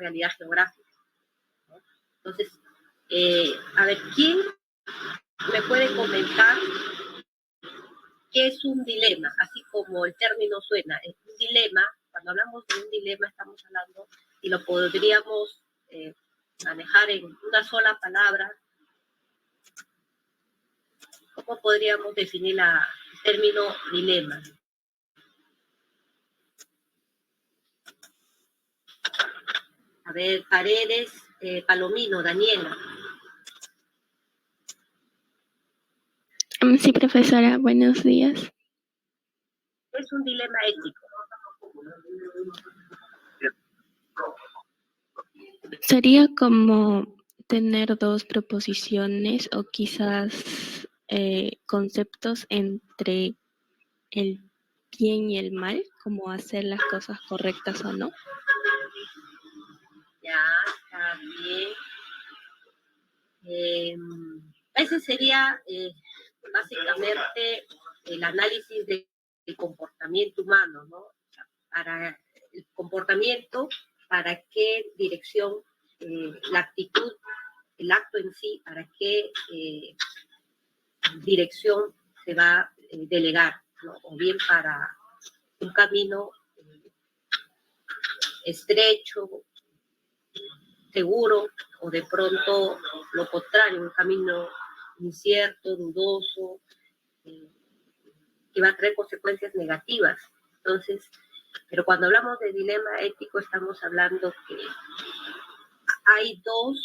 realidad geográfica, ¿no? Entonces, a ver, ¿quién me puede comentar qué es un dilema? Así como el término suena, es un dilema. Cuando hablamos de un dilema estamos hablando, y lo podríamos manejar en una sola palabra, ¿cómo podríamos definir el término dilema? A ver, Paredes, Palomino, Daniela. Sí, profesora, buenos días. Es un dilema ético. Sería como tener dos proposiciones o quizás conceptos entre el bien y el mal, como hacer las cosas correctas o no. Ya, está bien. Ese sería básicamente el análisis del comportamiento humano, ¿no? Para el comportamiento, para qué dirección, la actitud, el acto en sí, para qué dirección se va a delegar, ¿no? O bien para un camino estrecho, seguro, o de pronto lo contrario, un camino incierto, dudoso, que va a traer consecuencias negativas. Entonces, pero cuando hablamos de dilema ético estamos hablando que hay dos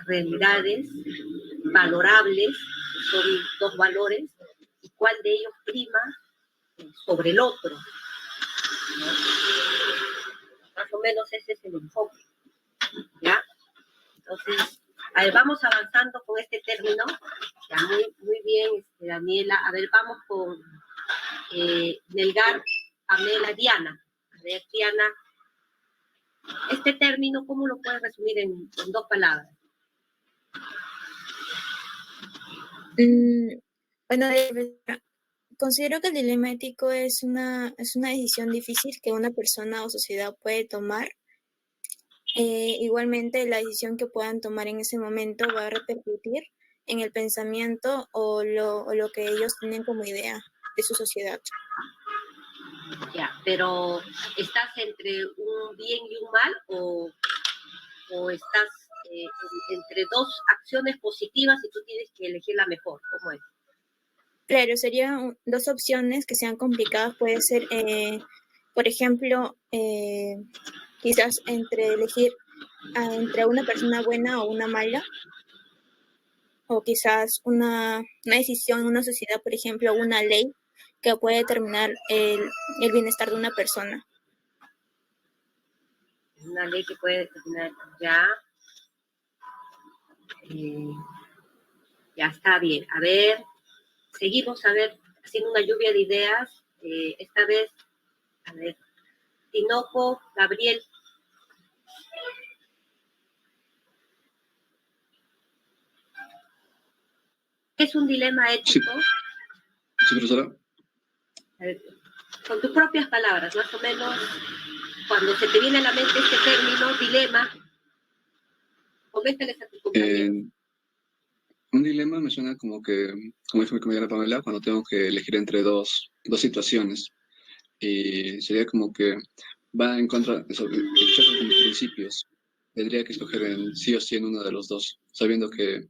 realidades valorables, son dos valores, y cuál de ellos prima sobre el otro, ¿no? Más o menos ese es el enfoque, ¿ya? Entonces, a ver, vamos avanzando con este término. Ya, muy bien, Daniela. A ver, vamos con Melgar, Pamela, Diana. A ver, Diana, este término, ¿cómo lo puedes resumir en dos palabras? Bueno, considero que el dilema ético es una decisión difícil que una persona o sociedad puede tomar. Igualmente, la decisión que puedan tomar en ese momento va a repercutir en el pensamiento o lo que ellos tienen como idea de su sociedad. Ya, pero ¿estás entre un bien y un mal o estás entre dos acciones positivas y tú tienes que elegir la mejor? ¿Cómo es? Claro, serían dos opciones que sean complicadas. Puede ser, por ejemplo, quizás entre elegir entre una persona buena o una mala, o quizás una decisión en una sociedad, por ejemplo, una ley que puede determinar el bienestar de una persona. Una ley que puede determinar, ya. Ya está bien. A ver, seguimos haciendo una lluvia de ideas. Esta vez, a ver, Tinoco, Gabriel. ¿Qué es un dilema ético? Sí, profesora. A ver, con tus propias palabras, más o menos, cuando se te viene a la mente este término, dilema, coméntales a tus compañeros. Un dilema me suena como dijo mi compañera Pamela, cuando tengo que elegir entre dos situaciones. Y sería como que va en contra de choca con mis principios. Tendría que escoger sí o sí en uno de los dos, sabiendo que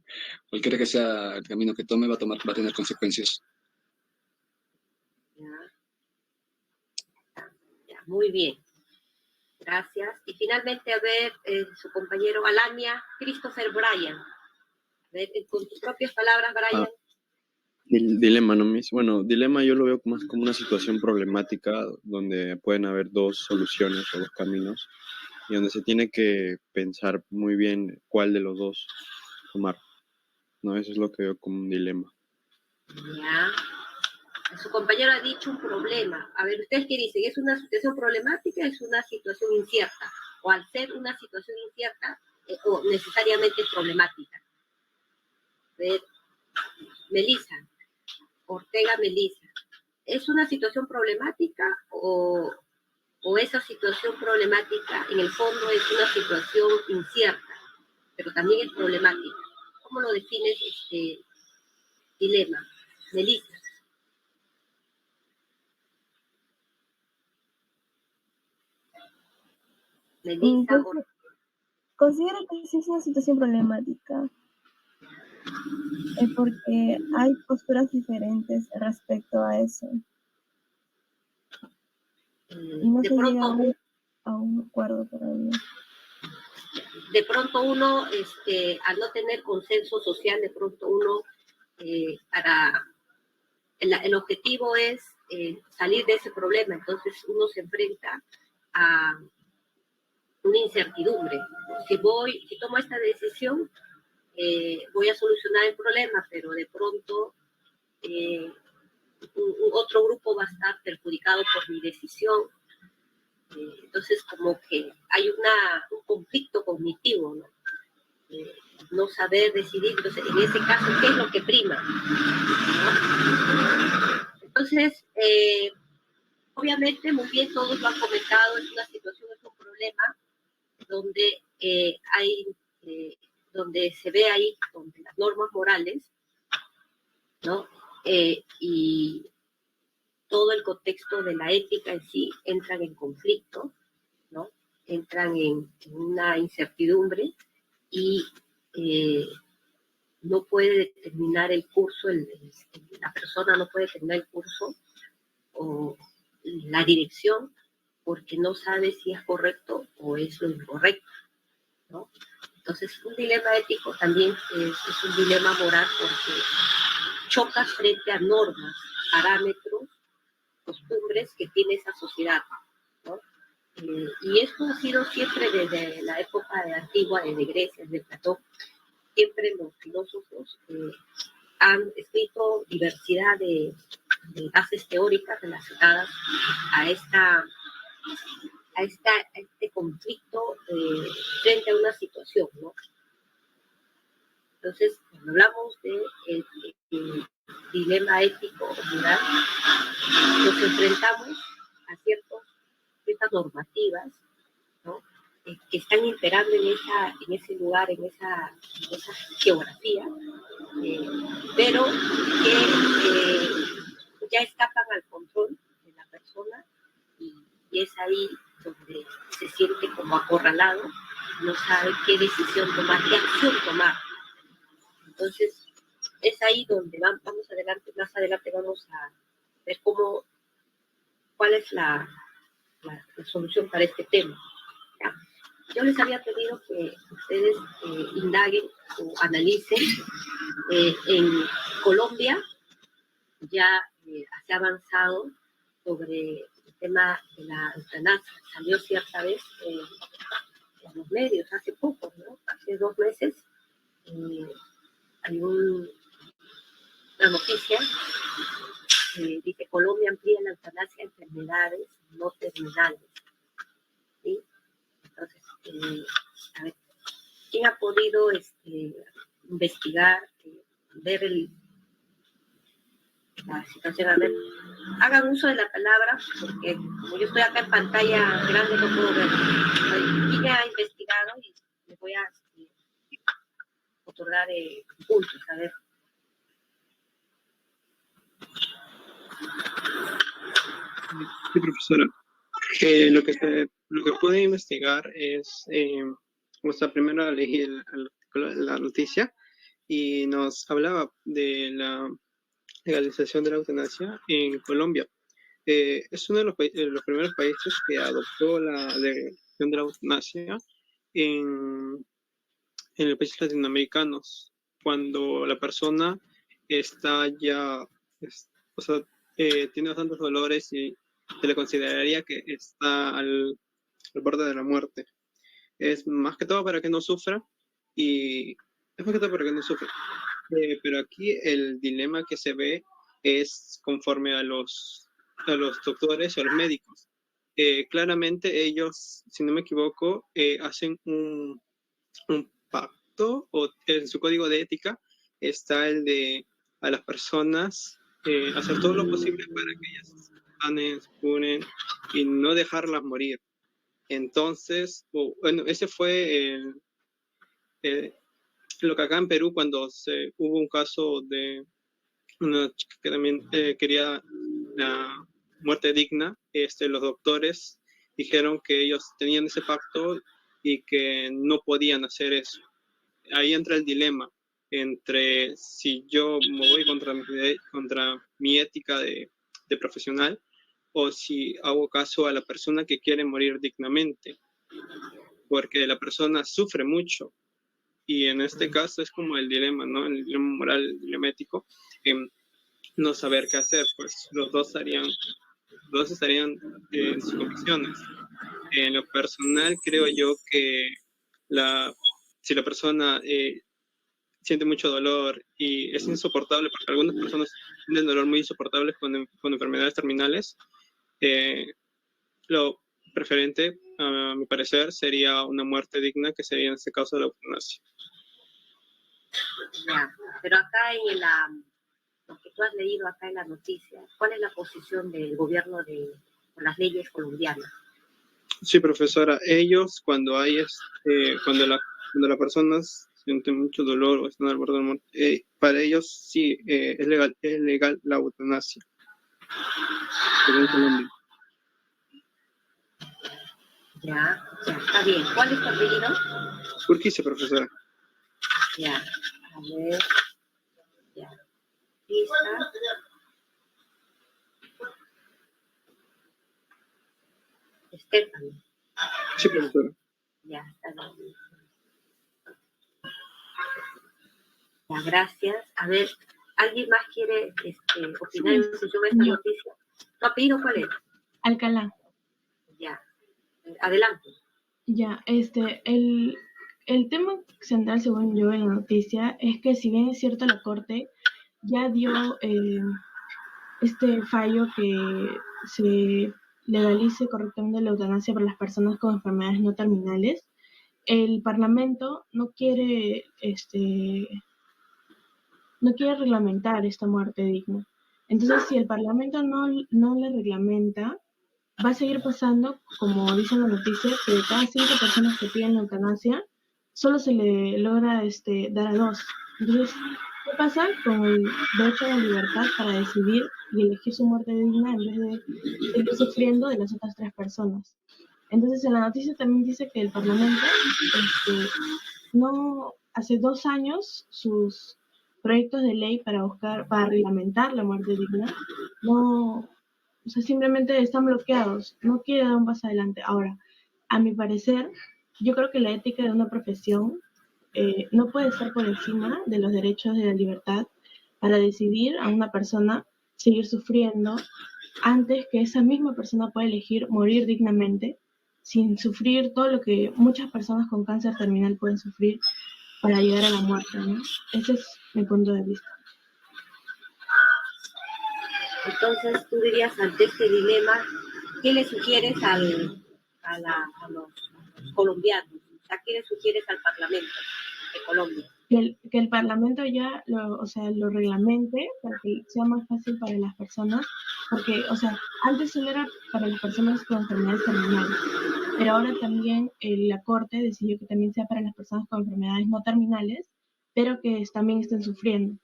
cualquiera que sea el camino que tome va a tener consecuencias. Ya, muy bien. Gracias. Y finalmente, a ver, su compañero Alania, Christopher Bryan. A ver, con tus propias palabras, Bryan. Dilema, ¿no? Bueno, dilema yo lo veo más como una situación problemática donde pueden haber dos soluciones o dos caminos y donde se tiene que pensar muy bien cuál de los dos tomar, ¿no? Eso es lo que veo como un dilema. Ya. Su compañero ha dicho un problema. A ver, ¿ustedes qué dicen? ¿Es una situación problemática? ¿Es una situación incierta? O al ser una situación incierta, o necesariamente problemática. A ver, Melissa, Ortega Melissa. ¿Es una situación problemática o o esa situación problemática en el fondo es una situación incierta, pero también es problemática. ¿Cómo lo defines este dilema, Melissa? Melissa, Pues, considero que sí es una situación problemática, porque hay posturas diferentes respecto a eso. Y no de se llega pronto, a un acuerdo todavía. de pronto uno, al no tener consenso social, de pronto uno, el objetivo es salir de ese problema, entonces uno se enfrenta a una incertidumbre. Si tomo esta decisión, voy a solucionar el problema, pero de pronto otro grupo va a estar perjudicado por mi decisión. Entonces, como que hay un conflicto cognitivo, ¿no? No saber decidir, entonces, en ese caso, ¿qué es lo que prima? ¿No? Entonces, obviamente, muy bien, todos lo han comentado, es una situación, es un problema donde donde se ve ahí, donde las normas morales, ¿no? Y todo el contexto de la ética en sí entran en conflicto, ¿no? Entran en una incertidumbre y no puede determinar el curso, la persona no puede determinar el curso o la dirección porque no sabe si es correcto o es lo incorrecto, ¿no? Entonces, un dilema ético también es un dilema moral porque chocas frente a normas, parámetros, costumbres que tiene esa sociedad, ¿no? Y esto ha sido siempre desde la época antigua, desde Grecia, desde Platón, siempre los filósofos han escrito diversidad de bases teóricas relacionadas a este conflicto frente a una situación, ¿no? Entonces, cuando hablamos de dilema ético o moral, nos enfrentamos a ciertas normativas, ¿no? Que están imperando en ese lugar, en esa geografía, pero que ya escapan al control de la persona y es ahí donde se siente como acorralado, no sabe qué decisión tomar, qué acción tomar. Entonces, es ahí donde vamos adelante, más adelante vamos a ver cuál es la solución para este tema. ¿Ya? Yo les había pedido que ustedes indaguen o analicen. En Colombia ya se ha avanzado sobre el tema de la eutanasia. Salió cierta vez en los medios hace poco, ¿no? Hace 2 meses hay una noticia que dice Colombia amplía la eutanasia a enfermedades no terminales. ¿Sí? Entonces, a ver, ¿quién ha podido investigar, ver la situación? A ver, hagan uso de la palabra, porque como yo estoy acá en pantalla grande no puedo ver. ¿Quién ha investigado? Y les voy a otorgar puntos, a ver. Sí, profesora. Lo que pude investigar es, primero leí la noticia y nos hablaba de la legalización de la eutanasia en Colombia. Es uno de los primeros países que adoptó la legalización de la eutanasia en los países latinoamericanos, cuando la persona está ya, o sea, tiene bastantes dolores y se le consideraría que está al borde de la muerte. Es más que todo para que no sufra y es más que todo para que no sufra. Pero aquí el dilema que se ve es conforme a los doctores y a los médicos. Claramente ellos, si no me equivoco, hacen un pacto, o en su código de ética está el de a las personas hacer todo lo posible para que ellas sanen, curen y no dejarlas morir. Entonces, bueno, ese fue lo que acá en Perú, cuando hubo un caso de una chica que también quería la muerte digna, los doctores dijeron que ellos tenían ese pacto y que no podían hacer eso. Ahí entra el dilema entre si yo me voy contra mi ética de profesional o si hago caso a la persona que quiere morir dignamente, porque la persona sufre mucho. Y en este caso es como el dilema, ¿no? El dilema moral, el dilema ético, no saber qué hacer, pues los dos estarían en sus convicciones. En lo personal, creo yo que si la persona siente mucho dolor y es insoportable, porque algunas personas tienen dolor muy insoportable con enfermedades terminales, lo preferente, a mi parecer, sería una muerte digna, que sería en este caso la eutanasia. Ya, pero acá lo que tú has leído acá en la noticia, ¿cuál es la posición del gobierno con las leyes colombianas? Sí, profesora, ellos cuando cuando la persona siente mucho dolor o están al borde de la muerte, para ellos sí es legal la eutanasia. En Colombia. Ya, está bien. ¿Cuál es tu apellido? Urquiza, profesora. Ya, a ver, ya. Lista. Stephanie. Sí, profesora. Ya, está bien. Ya, gracias. A ver, ¿alguien más quiere opinar en función de esta Yo. noticia? ¿Tu apellido cuál es? Alcalá. Ya, adelante. Ya, el tema central, según yo, en la noticia es que, si bien es cierto, la Corte ya dio este fallo que se legalice correctamente la eutanasia para las personas con enfermedades no terminales, el Parlamento no quiere reglamentar esta muerte digna. Entonces, si el Parlamento no le reglamenta, va a seguir pasando, como dice la noticia, que de cada 5 personas que piden la eutanasia, solo se le logra dar a 2. Entonces, ¿qué pasa con el derecho a la libertad para decidir y elegir su muerte digna en vez de seguir sufriendo de las otras 3 personas? Entonces, en la noticia también dice que el Parlamento no hace 2 años sus proyectos de ley para reglamentar la muerte digna, no, o sea, simplemente están bloqueados, no quiere dar un paso adelante. Ahora, a mi parecer, yo creo que la ética de una profesión no puede estar por encima de los derechos de la libertad para decidir a una persona seguir sufriendo antes que esa misma persona pueda elegir morir dignamente sin sufrir todo lo que muchas personas con cáncer terminal pueden sufrir para llegar a la muerte, ¿no? Ese es mi punto de vista. Entonces, tú dirías, ante este dilema, ¿qué le sugieres a los colombianos? O sea, ¿qué le sugieres al Parlamento de Colombia? Que el Parlamento ya lo reglamente para que sea más fácil para las personas, porque, o sea, antes solo era para las personas con enfermedades terminales, pero ahora también la Corte decidió que también sea para las personas con enfermedades no terminales, pero que también estén sufriendo.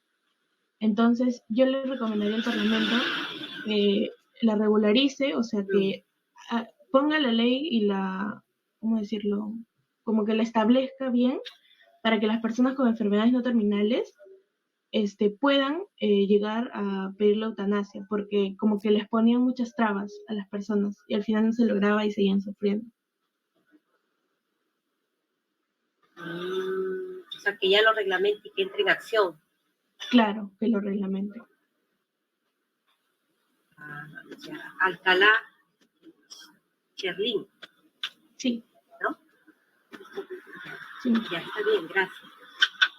Entonces, yo le recomendaría al Parlamento que la regularice, o sea, que ponga la ley y ¿cómo decirlo? Como que la establezca bien para que las personas con enfermedades no terminales puedan llegar a pedir la eutanasia, porque como que les ponían muchas trabas a las personas y al final no se lograba y seguían sufriendo. O sea, que ya lo reglamente y que entre en acción. Claro, que lo reglamente. Ya. Alcalá, Cherlín. Sí. ¿No? Sí. Ya, está bien, gracias.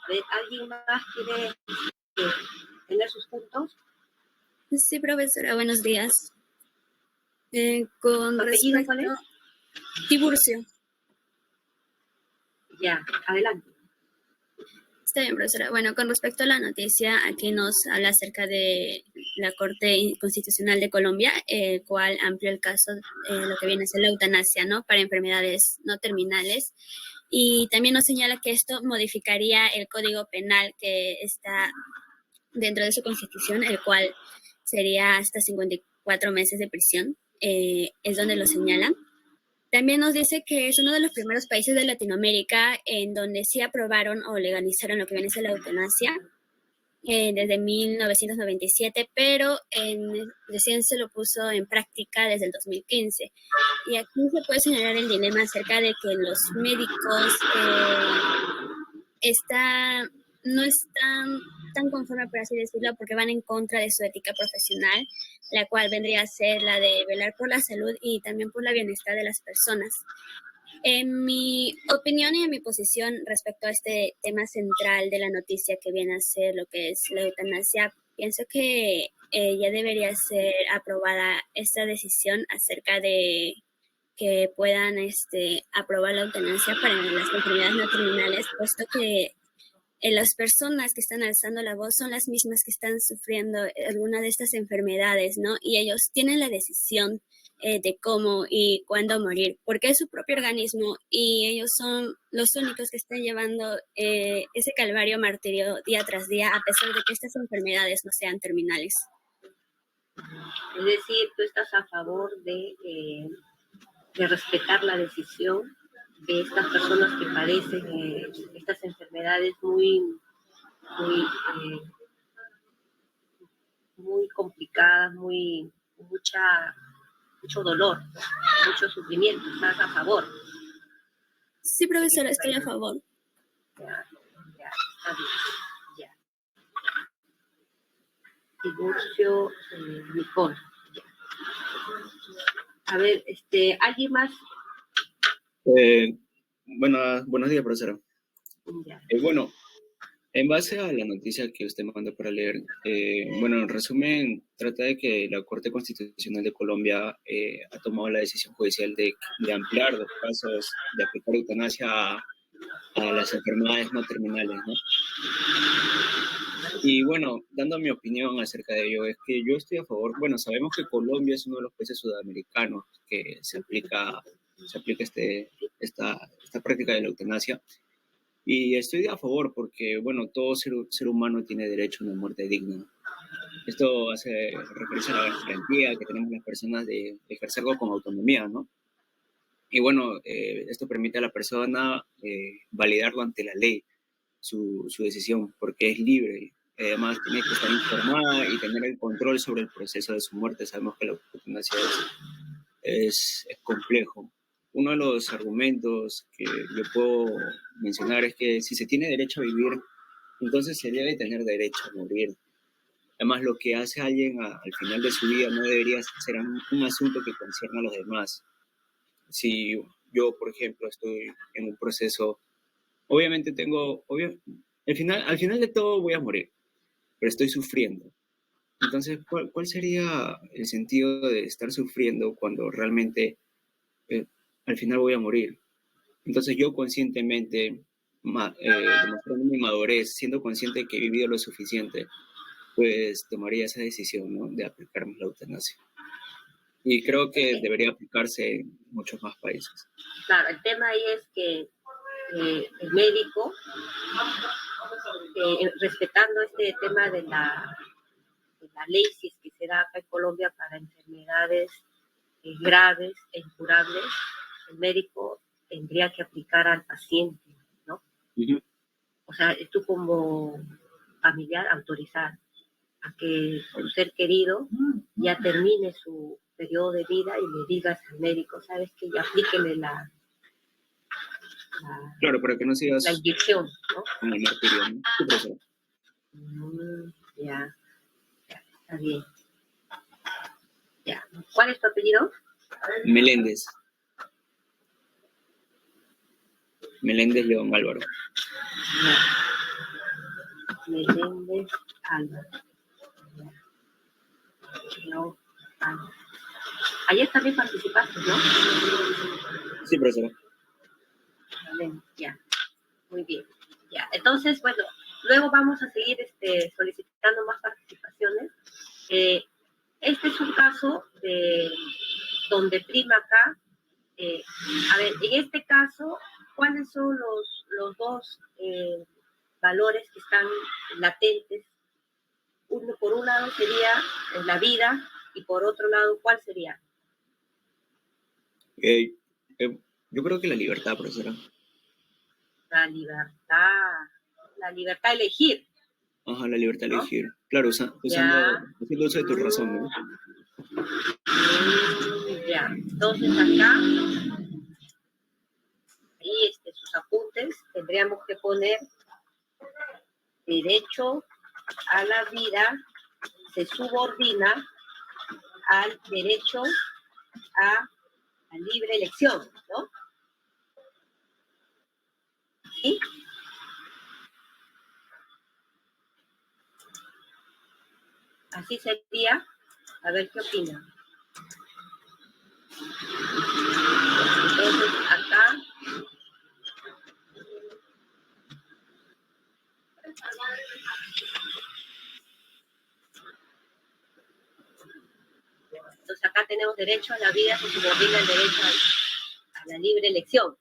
A ver, ¿alguien más quiere tener sus puntos? Sí, profesora, buenos días. Con ¿Tu apellido respecto cuál es? Tiburcio. Ya, adelante. Está bien, profesora. Bueno, con respecto a la noticia, aquí nos habla acerca de la Corte Constitucional de Colombia, el cual amplió el caso, lo que viene a ser la eutanasia, ¿no? Para enfermedades no terminales. Y también nos señala que esto modificaría el Código Penal que está dentro de su constitución, el cual sería hasta 54 meses de prisión. Es donde lo señalan. También nos dice que es uno de los primeros países de Latinoamérica en donde sí aprobaron o legalizaron lo que viene a ser la eutanasia desde 1997, pero recién se lo puso en práctica desde el 2015. Y aquí se puede señalar el dilema acerca de que los médicos no están tan conformes, por así decirlo, porque van en contra de su ética profesional, la cual vendría a ser la de velar por la salud y también por la bienestar de las personas. En mi opinión y en mi posición respecto a este tema central de la noticia que viene a ser lo que es la eutanasia, pienso que ya debería ser aprobada esta decisión acerca de que puedan aprobar la eutanasia para las enfermedades no terminales, puesto que las personas que están alzando la voz son las mismas que están sufriendo alguna de estas enfermedades, ¿no? Y ellos tienen la decisión de cómo y cuándo morir, porque es su propio organismo y ellos son los únicos que están llevando ese calvario martirio día tras día, a pesar de que estas enfermedades no sean terminales. Es decir, tú estás a favor de respetar la decisión de estas personas que padecen estas enfermedades muy complicadas, mucho dolor, mucho sufrimiento. ¿Estás a favor? Sí, profesora, estoy a favor. Ya, está bien, ya. Tiburcio Nicole. Ya. A ver, ¿alguien más? Buenos días, profesora. Ya. Bueno, en base a la noticia que usted me mandó para leer, en resumen, trata de que la Corte Constitucional de Colombia ha tomado la decisión judicial de ampliar los casos de aplicar eutanasia a las enfermedades no terminales, ¿no? Y bueno, dando mi opinión acerca de ello, es que yo estoy a favor. Bueno, sabemos que Colombia es uno de los países sudamericanos que se aplica esta práctica de la eutanasia. Y estoy a favor porque, bueno, todo ser humano tiene derecho a una muerte digna. Esto hace referencia a la garantía que tenemos las personas de ejercer algo con autonomía, ¿no? Y bueno, esto permite a la persona validarlo ante la ley, su decisión, porque es libre. Además, tiene que estar informada y tener el control sobre el proceso de su muerte. Sabemos que la eutanasia es complejo. Uno de los argumentos que yo puedo mencionar es que si se tiene derecho a vivir, entonces se debe tener derecho a morir. Además, lo que hace alguien al final de su vida no debería ser un asunto que concierne a los demás. Si yo, por ejemplo, estoy en un proceso, obviamente al final de todo voy a morir, pero estoy sufriendo. Entonces, ¿cuál sería el sentido de estar sufriendo cuando realmente al final voy a morir? Entonces yo conscientemente, demostrando mi madurez, siendo consciente de que he vivido lo suficiente, pues tomaría esa decisión, ¿no?, de aplicarme la eutanasia. Y creo que debería aplicarse en muchos más países. Claro, el tema ahí es que el médico, respetando este tema de la ley, si es que se da acá en Colombia para enfermedades graves e incurables, el médico tendría que aplicar al paciente, ¿no? Uh-huh. O sea, tú como familiar autorizar a que un ser querido ya termine su periodo de vida y le digas al médico, ¿sabes qué? Ya aplíquele la claro, para que no sigas la inyección, ¿no? Con el martirio, ¿no? Sí, profesor. Ya, está bien. Ya. ¿Cuál es tu apellido? Meléndez León Álvaro. Meléndez Álvaro. León Álvaro. Ayer también participaste, ¿no? Sí, profesor. Ya. Muy bien. Ya, entonces, bueno, luego vamos a seguir solicitando más participaciones. Este es un caso donde prima acá. A ver, en este caso, ¿cuáles son los dos valores que están latentes? Por un lado sería la vida y por otro lado, ¿cuál sería? Yo creo que la libertad, profesora. La libertad de elegir. Ajá, la libertad de ¿no? elegir. Claro, haciendo uso de tu razón, ¿no? Ya, entonces acá, ahí sus apuntes, tendríamos que poner derecho a la vida se subordina al derecho a la libre elección, ¿no? ¿Sí? Así sería. A ver qué opinan. Entonces, acá tenemos derecho a la vida, se subordina el derecho a la libre elección,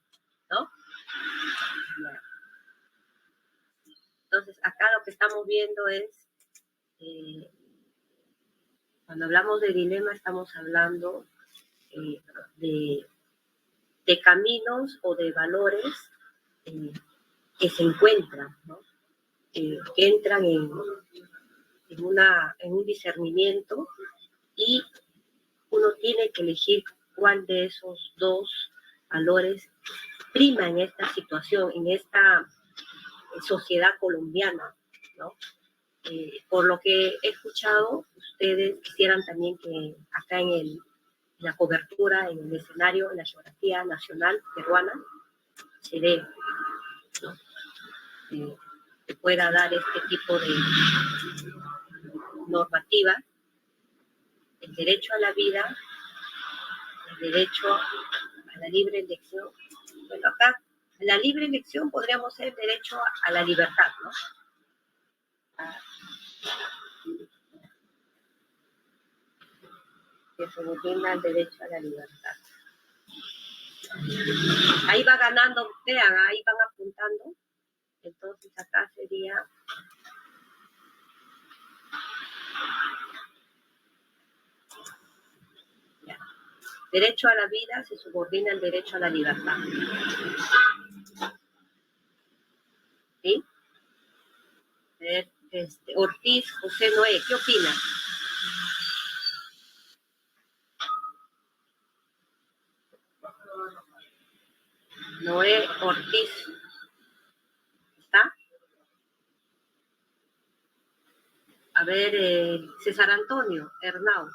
¿no? Entonces, acá lo que estamos viendo es, cuando hablamos de dilema, estamos hablando de caminos o de valores que se encuentran, ¿no? Que entran en un discernimiento y uno tiene que elegir cuál de esos dos valores prima en esta situación, en esta sociedad colombiana, ¿no? Por lo que he escuchado, ustedes quisieran también que acá en la cobertura, en el escenario, en la geografía nacional peruana, se dé, ¿no? Se pueda dar este tipo de normativa, el derecho a la vida, el derecho a la libre elección. Bueno, acá, la libre elección podríamos ser derecho a la libertad, ¿no? Que se defienda el derecho a la libertad. Ahí va ganando, vean, ahí van apuntando. Entonces acá sería ya. Derecho a la vida se subordina el derecho a la libertad. ¿Sí? Ortiz José Noé, ¿qué opina? Noé Ortiz. ¿Está? A ver, César Antonio Hernau.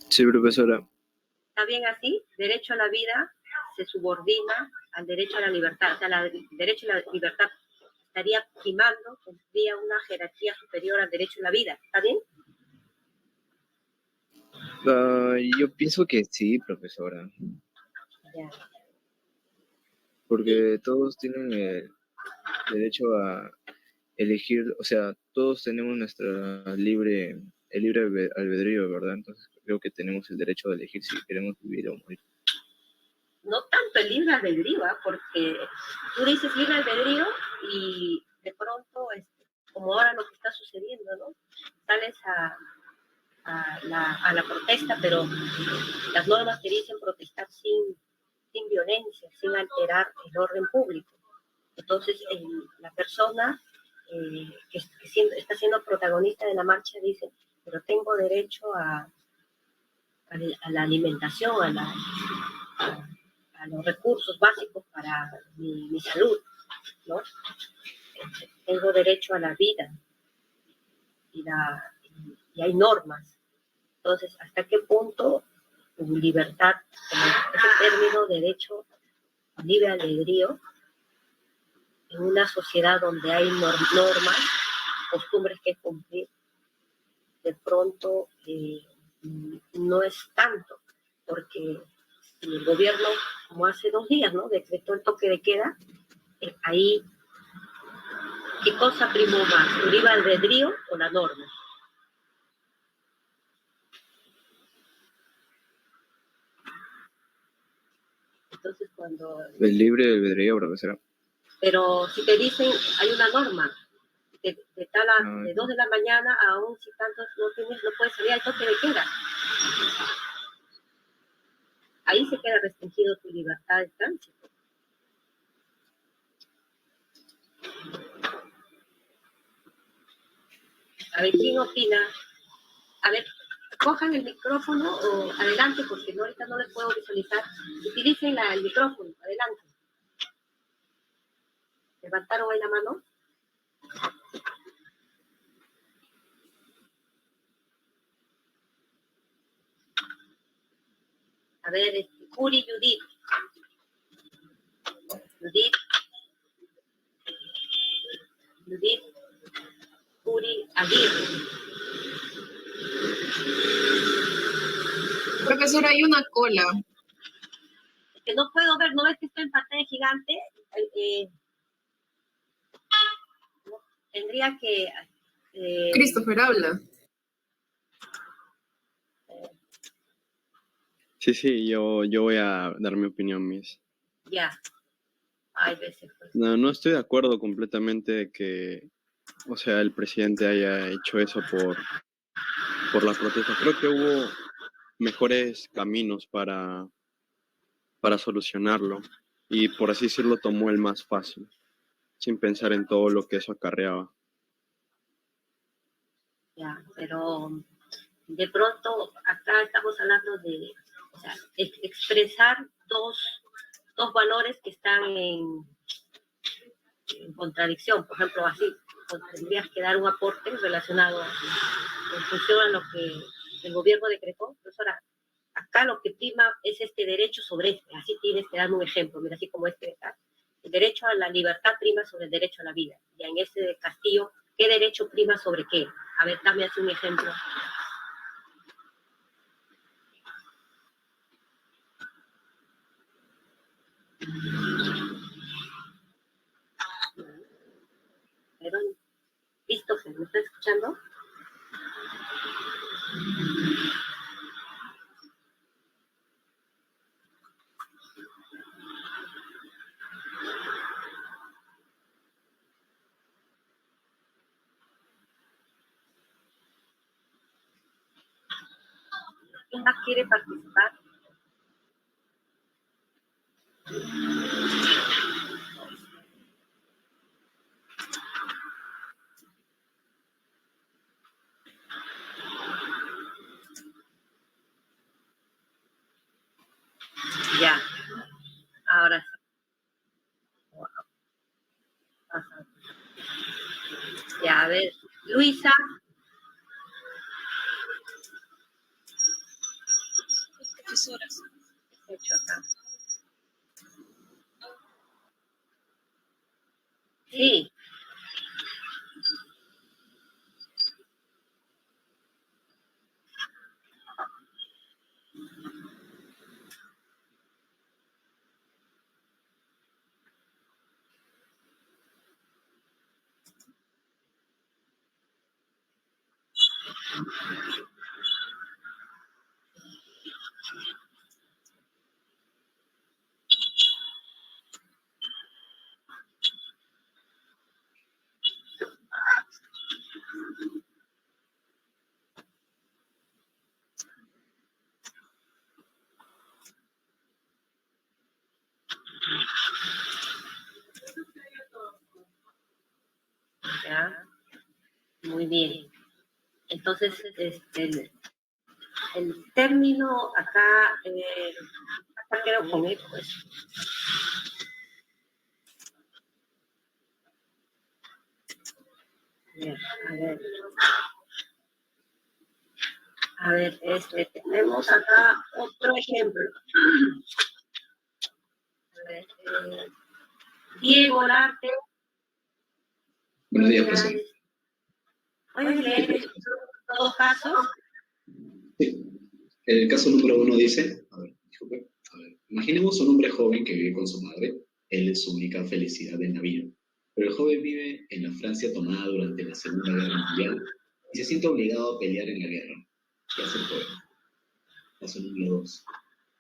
Sí, profesora. ¿Está bien así? Derecho a la vida se subordina al derecho a la libertad. O sea, el derecho a la libertad estaría primando, tendría una jerarquía superior al derecho a la vida. ¿Está bien? Yo pienso que sí, profesora, Ya. porque todos tienen el derecho a elegir, o sea, todos tenemos el libre albedrío, ¿verdad? Entonces creo que tenemos el derecho de elegir si queremos vivir o morir. No tanto el libre albedrío, porque tú dices libre albedrío y de pronto, como ahora lo que está sucediendo, ¿no? Sales a la protesta, pero las normas te dicen protestar sin violencia, sin alterar el orden público. Entonces, la persona que está siendo protagonista de la marcha dice, pero tengo derecho a la alimentación, a los recursos básicos para mi salud, ¿no? Tengo derecho a la vida y hay normas. Entonces, ¿hasta qué punto libertad, como ese término, derecho a libre albedrío, en una sociedad donde hay normas, costumbres que cumplir, de pronto no es tanto, porque y el gobierno, como hace 2 días, ¿no?, decretó el toque de queda, ahí, ¿qué cosa primó más? ¿El libre albedrío o la norma? Entonces, cuando... El libre albedrío, profesora. Pero si te dicen, hay una norma, de 2 de la mañana a 11 y tantos, no puedes salir al toque de queda. Ahí se queda restringido tu libertad de tránsito. A ver, ¿quién opina? A ver, cojan el micrófono o adelante, porque ahorita no les puedo visualizar. Utilicen el micrófono, adelante. ¿Levantaron ahí la mano? A ver, Curi, Judith. Judith, Curi, Aguirre. Profesora, hay una cola. Es que no puedo ver, ¿no ves que estoy en pantalla gigante? Tendría que... Christopher, habla. Sí, yo voy a dar mi opinión, Miss. Ya. Hay veces, pues. No estoy de acuerdo completamente de que, o sea, el presidente haya hecho eso por la protesta. Creo que hubo mejores caminos para solucionarlo y, por así decirlo, tomó el más fácil, sin pensar en todo lo que eso acarreaba. Ya, pero de pronto acá estamos hablando de, o sea, expresar dos valores que están en contradicción. Por ejemplo, así, pues, tendrías que dar un aporte relacionado en función a lo que el gobierno decretó. Entonces, ahora, acá lo que prima es este derecho sobre este. Así tienes que darme un ejemplo, mira, así como este de acá. El derecho a la libertad prima sobre el derecho a la vida. Y en ese de Castillo, ¿qué derecho prima sobre qué? A ver, dame así un ejemplo. Perdón, Christopher, ¿me estás escuchando? ¿Quién más quiere participar? Ya, ahora sí. Ajá. Ya, a ver, Luisa. Profesoras. Hecho acá. Sí. Ya. Muy bien. Entonces, el término acá, acá quedo con él, pues. Ya, a ver, tenemos acá otro ejemplo. A ver, Diego Larte. Buenos días, profesor. ¿Puedes leer todos casos? Sí. El caso número 1 dice, a ver, disculpe, a ver. Imaginemos un hombre joven que vive con su madre. Él es su única felicidad en la vida. Pero el joven vive en la Francia tomada durante la Segunda Guerra Mundial y se siente obligado a pelear en la guerra. ¿Qué hace el joven? Paso número 2.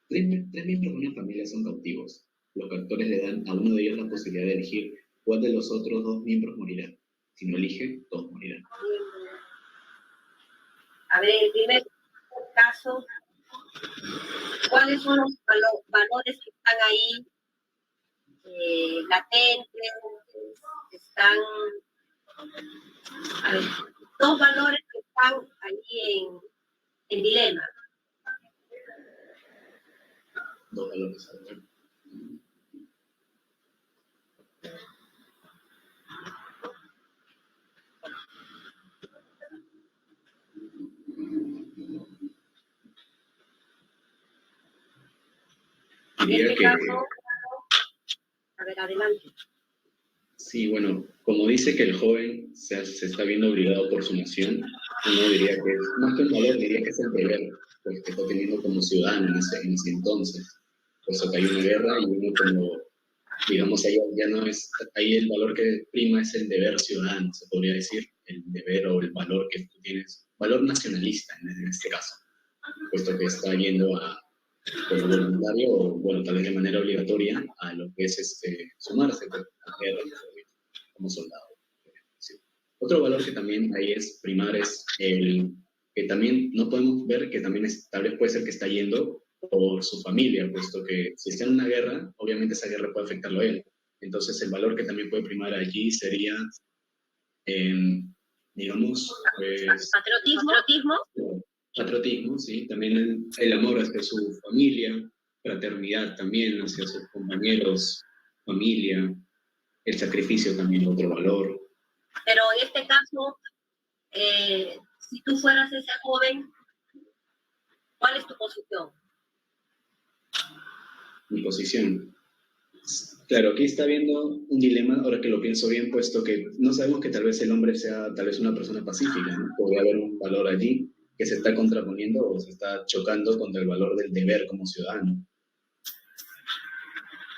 Tres miembros de una familia son cautivos. Los captores le dan a uno de ellos la posibilidad de elegir cuál de los otros dos miembros morirá. Si no elige, todos morirán. A ver, el primer caso, ¿cuáles son los valores que están ahí latentes? Están, a ver, dos valores que están ahí en dilema. Dos valores. A ver. Diría que, a ver, adelante. Sí, bueno, como dice que el joven se está viendo obligado por su nación, uno diría que es, más que un valor, diría que es el deber, pues, que está teniendo como ciudadano en ese entonces. Puesto que hay una guerra y uno como, digamos, ahí ya no es, ahí el valor que prima es el deber ciudadano, se podría decir, el deber o el valor que tú tienes, valor nacionalista en este caso, puesto que está yendo a como voluntario o, bueno, tal vez de manera obligatoria a lo que es sumarse pues, a la guerra como soldado. Sí. Otro valor que también ahí es primar es el que también no podemos ver que también tal vez puede ser que está yendo por su familia, puesto que si está en una guerra, obviamente esa guerra puede afectarlo a él. Entonces el valor que también puede primar allí sería, digamos, pues... Patriotismo, sí, también el amor hacia su familia, fraternidad también hacia sus compañeros, familia, el sacrificio también otro valor. Pero en este caso, si tú fueras ese joven, ¿cuál es tu posición? Mi posición. Claro, aquí está habiendo un dilema, ahora que lo pienso bien, puesto que no sabemos que tal vez el hombre sea tal vez una persona pacífica, ¿no? Podría haber un valor allí que se está contraponiendo o se está chocando contra el valor del deber como ciudadano.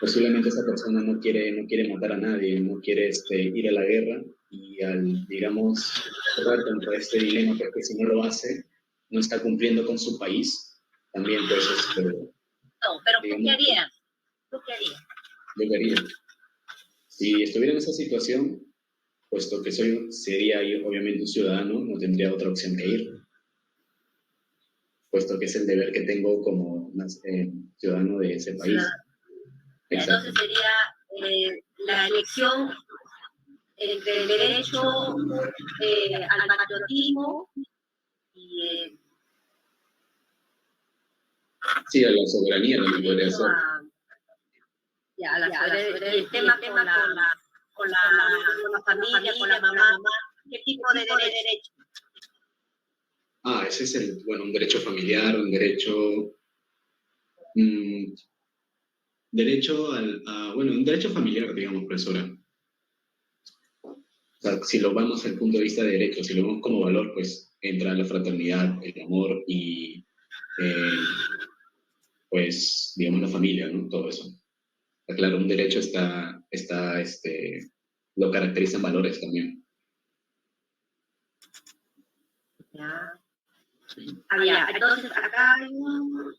Posiblemente esa persona no quiere matar a nadie, no quiere ir a la guerra y al, digamos, cerrar contra este dilema, porque si no lo hace, no está cumpliendo con su país, también pues No, pero digamos, ¿tú qué harías? ¿Tú qué harías? Yo qué haría. Si estuviera en esa situación, puesto que sería obviamente un ciudadano, no tendría otra opción que ir, puesto que es el deber que tengo como ciudadano de ese país. Entonces sería la elección entre el derecho al patriotismo y... sí, a la soberanía también podría ser. El tema con la familia, con la mamá, ¿qué tipo de derecho? Ese es un derecho familiar, un derecho... un derecho familiar, digamos, profesora. O sea, si lo vamos desde el punto de vista de derecho, si lo vemos como valor, pues entra la fraternidad, el amor y, pues, digamos, la familia, ¿no? Todo eso. Claro, un derecho lo caracterizan valores también. Ya. Entonces, acá hay un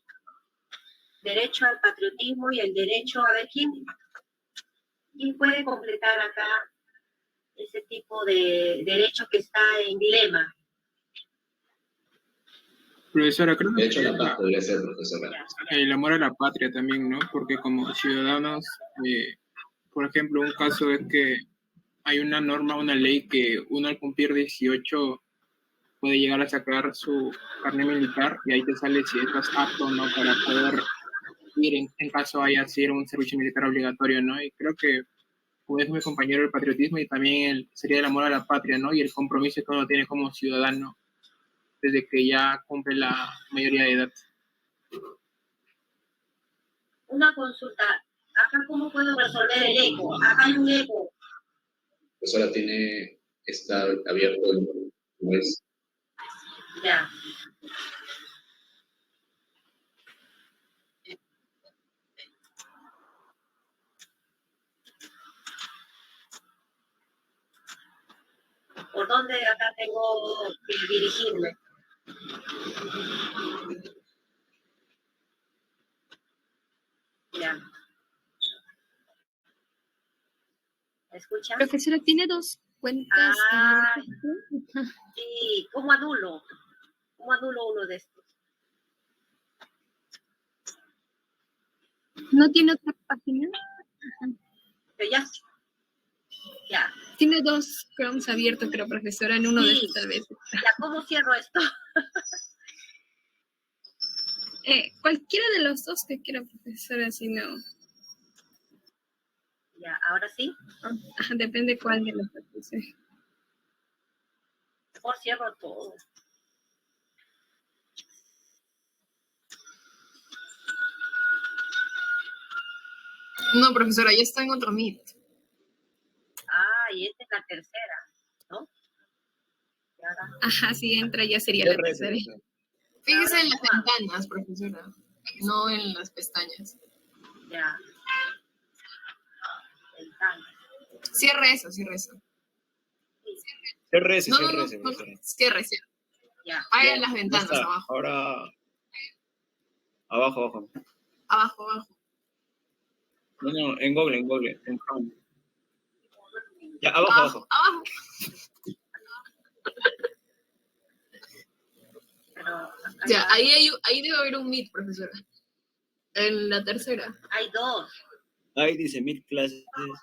derecho al patriotismo y el derecho, a ver, ¿quién puede completar acá ese tipo de derecho que está en dilema? Profesora, creo que de hecho, la paz podría ser, profesora. El amor a la patria también, ¿no? Porque como ciudadanos, por ejemplo, un caso es que hay una norma, una ley que uno al cumplir 18 puede llegar a sacar su carnet militar y ahí te sale si estás apto o no para poder ir en caso haya sido un servicio militar obligatorio, ¿no? Y creo que, como dijo mi compañero, el patriotismo y también sería el amor a la patria, ¿no? Y el compromiso que uno tiene como ciudadano desde que ya cumple la mayoría de edad. Una consulta, ¿acá cómo puedo resolver el eco? Acá hay un eco. Pues ahora está abierto ¿no es? Ya. ¿Por dónde acá tengo que dirigirme? Ya. ¿Me escucha? Profesora, ¿tiene dos cuentas? Sí, ¿cómo anulo? ¿Cómo anulo uno de estos? ¿No tiene otra página? Pero ya. Tiene dos Chromes abiertos, creo, profesora, en uno de estos tal vez. Ya, ¿cómo cierro esto? Cualquiera de los dos que quiera, profesora, si no. Ya, ¿ahora sí? Depende cuál de los dos. Mejor cierro todo. No, profesora, ya está en otro Meet. Y esta es la tercera, ¿no? Ajá, si entra ya sería la tercera. Fíjese en las ventanas, profesora, no en las pestañas. Ya. Ventanas. Cierre eso. Cierre ese, No, profesora. cierre. Ya. Ahí en las ventanas, está. abajo. Ahora, abajo. Abajo. No, en Google, en Chrome. Ya, abajo. Ya, ahí debe haber un Meet, profesora. En la tercera. Hay dos. Ahí dice 1000 clases. No,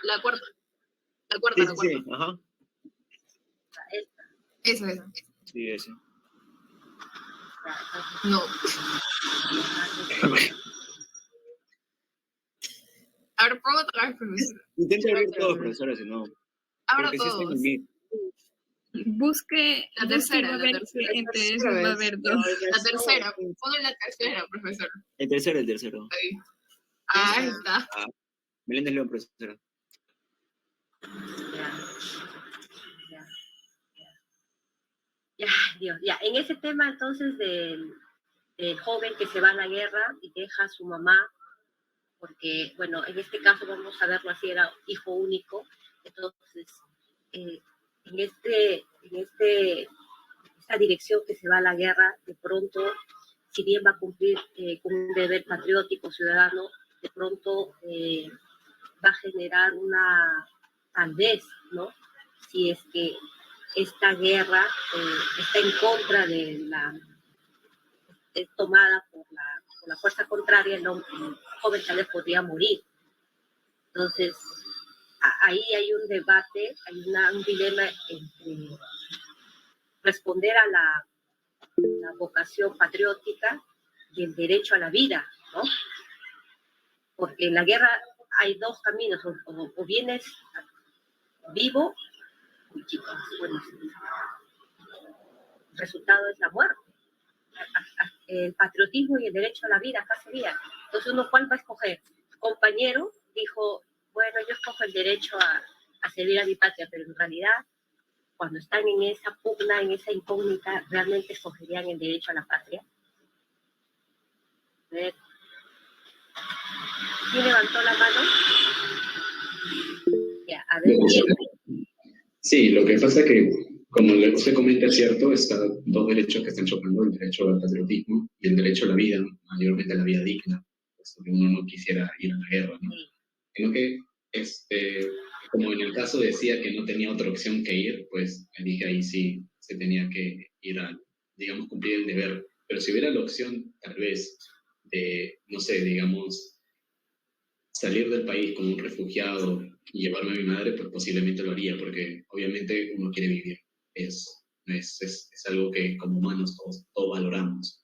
la cuarta. Sí, ajá. Esa. Sí, ese. No. A ver, prueba otra vez, profesora. Intenta abrir todos, profesora, si no. Abra Porque sí está en todos. el Meet. Busque La tercera. entre esos va a haber dos. La tercera. Ponle la tercera, profesora. El tercero. Ahí está. Meléndez León, profesora. Ya, Dios, ya. En ese tema entonces del joven que se va a la guerra y deja a su mamá, porque, bueno, en este caso vamos a verlo así, era hijo único, entonces, en esta dirección que se va a la guerra, de pronto, si bien va a cumplir con un deber patriótico ciudadano, de pronto va a generar tal vez, ¿no? Si es que esta guerra está en contra es tomada por la fuerza contraria, el joven tal vez podría morir. Entonces, ahí hay un debate, hay un dilema entre responder a la vocación patriótica y el derecho a la vida, ¿no? Porque en la guerra hay dos caminos, o vienes vivo, chicos, bueno, el resultado es la muerte. El patriotismo y el derecho a la vida, acá sería. Entonces, uno, ¿cuál va a escoger? Su compañero dijo, bueno, yo escojo el derecho a servir a mi patria, pero en realidad, cuando están en esa pugna, en esa incógnita, ¿realmente escogerían el derecho a la patria? A ver. ¿Quién levantó la mano? Ya, a ver, ¿quién? Sí, lo que pasa es que, como usted comenta, es cierto, están dos derechos que están chocando, el derecho al patriotismo y el derecho a la vida, mayormente a la vida digna, puesto que uno no quisiera ir a la guerra, ¿no? Sino que, como en el caso decía que no tenía otra opción que ir, pues dije ahí sí se tenía que ir a, digamos, cumplir el deber. Pero si hubiera la opción, tal vez, de, no sé, digamos, salir del país como un refugiado y llevarme a mi madre, pues posiblemente lo haría, porque obviamente uno quiere vivir. Es algo que como humanos todos valoramos.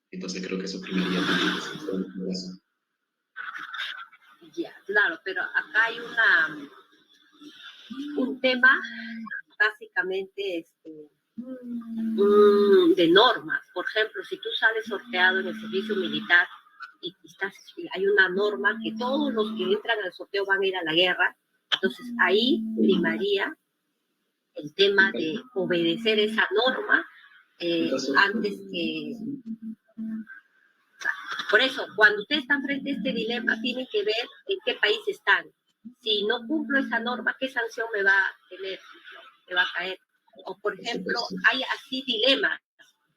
Entonces creo que eso primaría también. Ya, claro, pero acá hay un tema básicamente de normas. Por ejemplo, si tú sales sorteado en el servicio militar y hay una norma que todos los que entran al sorteo van a ir a la guerra, entonces ahí primaría el tema de obedecer esa norma antes que... Por eso, cuando ustedes están frente a este dilema, tienen que ver en qué país están. Si no cumplo esa norma, ¿qué sanción me va a tener? ¿No? Me va a caer. O, por ejemplo, hay así dilemas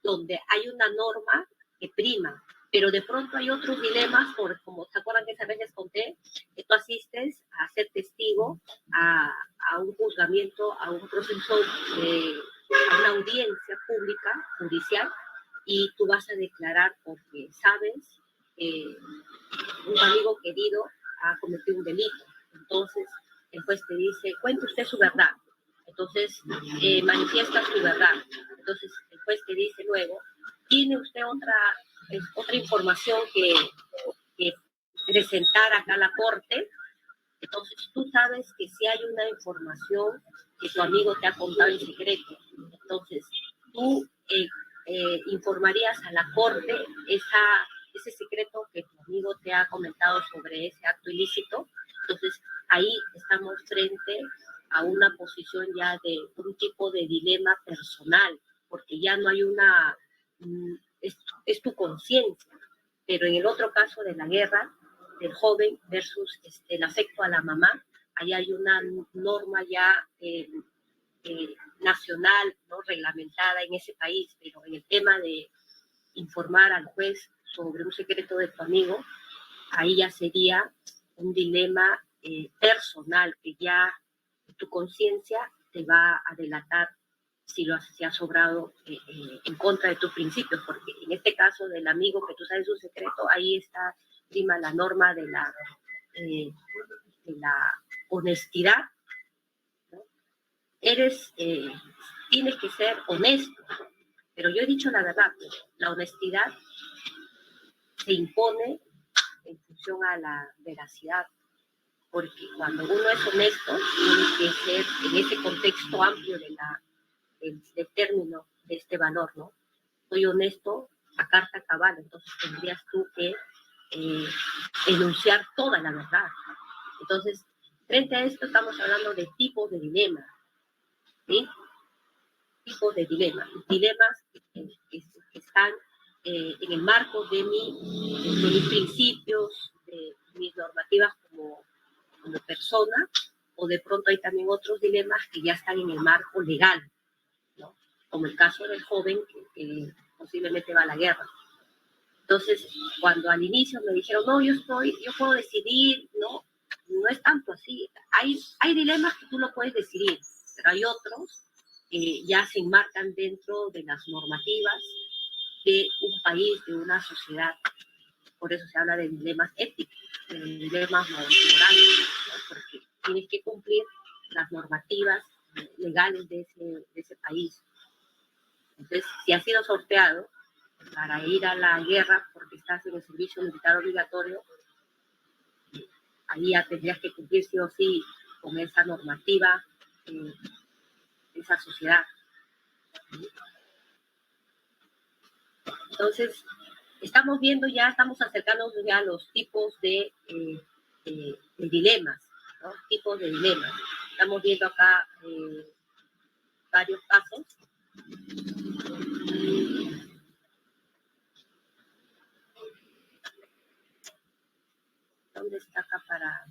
donde hay una norma que prima, pero de pronto hay otros dilemas, como se acuerdan que esa vez les conté, que tú asistes a ser testigo a un juzgamiento, a un proceso, a una audiencia pública, judicial, y tú vas a declarar porque sabes que un amigo querido ha cometido un delito. Entonces, el juez te dice, cuente usted su verdad. Entonces, manifiesta su verdad. Entonces, el juez te dice luego, ¿tiene usted otra información que presentar acá a la corte? Entonces, tú sabes que si hay una información que tu amigo te ha contado en secreto, entonces tú informarías a la corte ese secreto que tu amigo te ha comentado sobre ese acto ilícito. Entonces, ahí estamos frente a una posición ya de un tipo de dilema personal, porque ya no hay es tu conciencia. Pero en el otro caso de la guerra, del joven versus el afecto a la mamá, ahí hay una norma ya nacional, ¿no? Reglamentada en ese país, pero en el tema de informar al juez sobre un secreto de tu amigo, ahí ya sería un dilema personal, que ya tu conciencia te va a delatar si has obrado en contra de tus principios, porque en este caso del amigo que tú sabes su secreto, ahí está prima la norma de la honestidad, ¿no? Tienes que ser honesto, pero yo he dicho la verdad, la honestidad se impone en función a la veracidad, porque cuando uno es honesto, tiene que ser en ese contexto amplio del término de este valor, ¿no? Soy honesto a carta cabal, entonces tendrías tú que enunciar toda la verdad. Entonces, frente a esto estamos hablando de tipos de dilema, ¿sí? Tipos de dilemas. Dilemas que están en el marco de mis principios, de mis normativas como persona, o de pronto hay también otros dilemas que ya están en el marco legal, ¿no? Como el caso del joven que posiblemente va a la guerra. Entonces, cuando al inicio me dijeron, no, yo puedo decidir, no es tanto así. Hay dilemas que tú lo puedes decidir, pero hay otros que ya se enmarcan dentro de las normativas de un país, de una sociedad. Por eso se habla de dilemas éticos, de dilemas morales, ¿no? Porque tienes que cumplir las normativas legales de ese país. Entonces, si has sido sorteado para ir a la guerra porque estás en el servicio militar obligatorio, ahí ya tendrías que cumplir sí o sí con esa normativa, esa sociedad. Entonces, estamos acercándonos ya a los tipos de dilemas, ¿no? Tipos de dilemas. Estamos viendo acá varios casos. ¿Dónde está acá para...?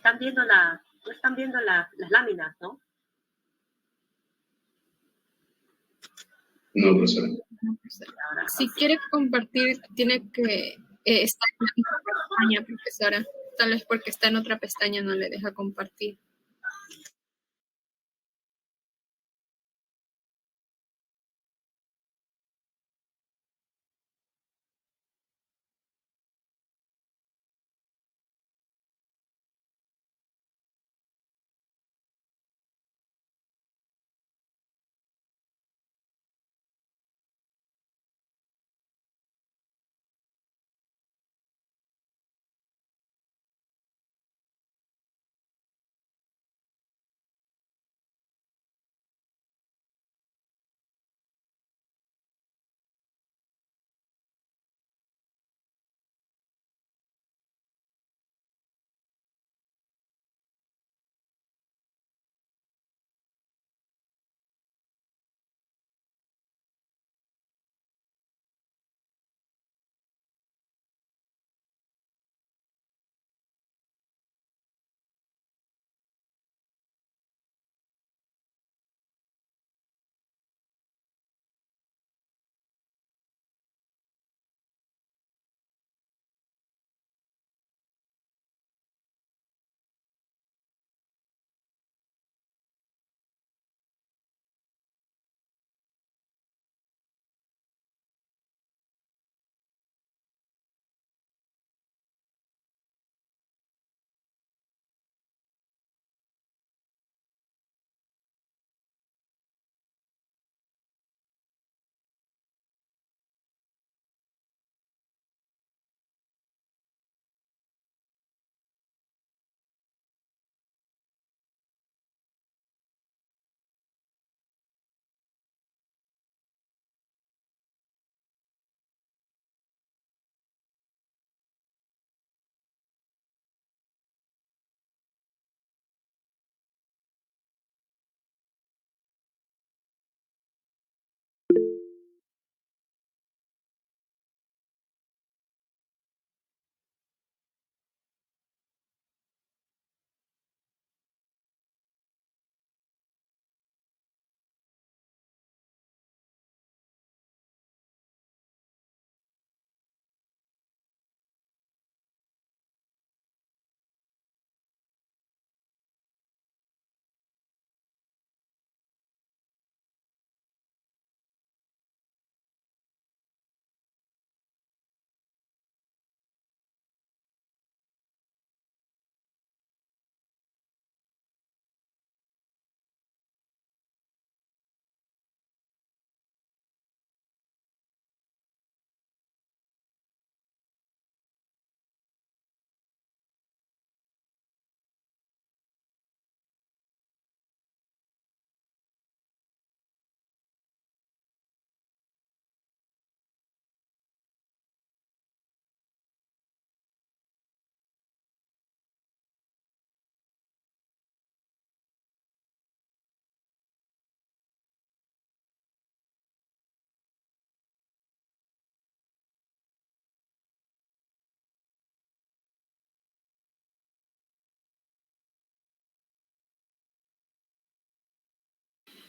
No están viendo las láminas, ¿no? No, profesora. Si quiere compartir, tiene que estar en la misma pestaña, profesora. Tal vez porque está en otra pestaña no le deja compartir.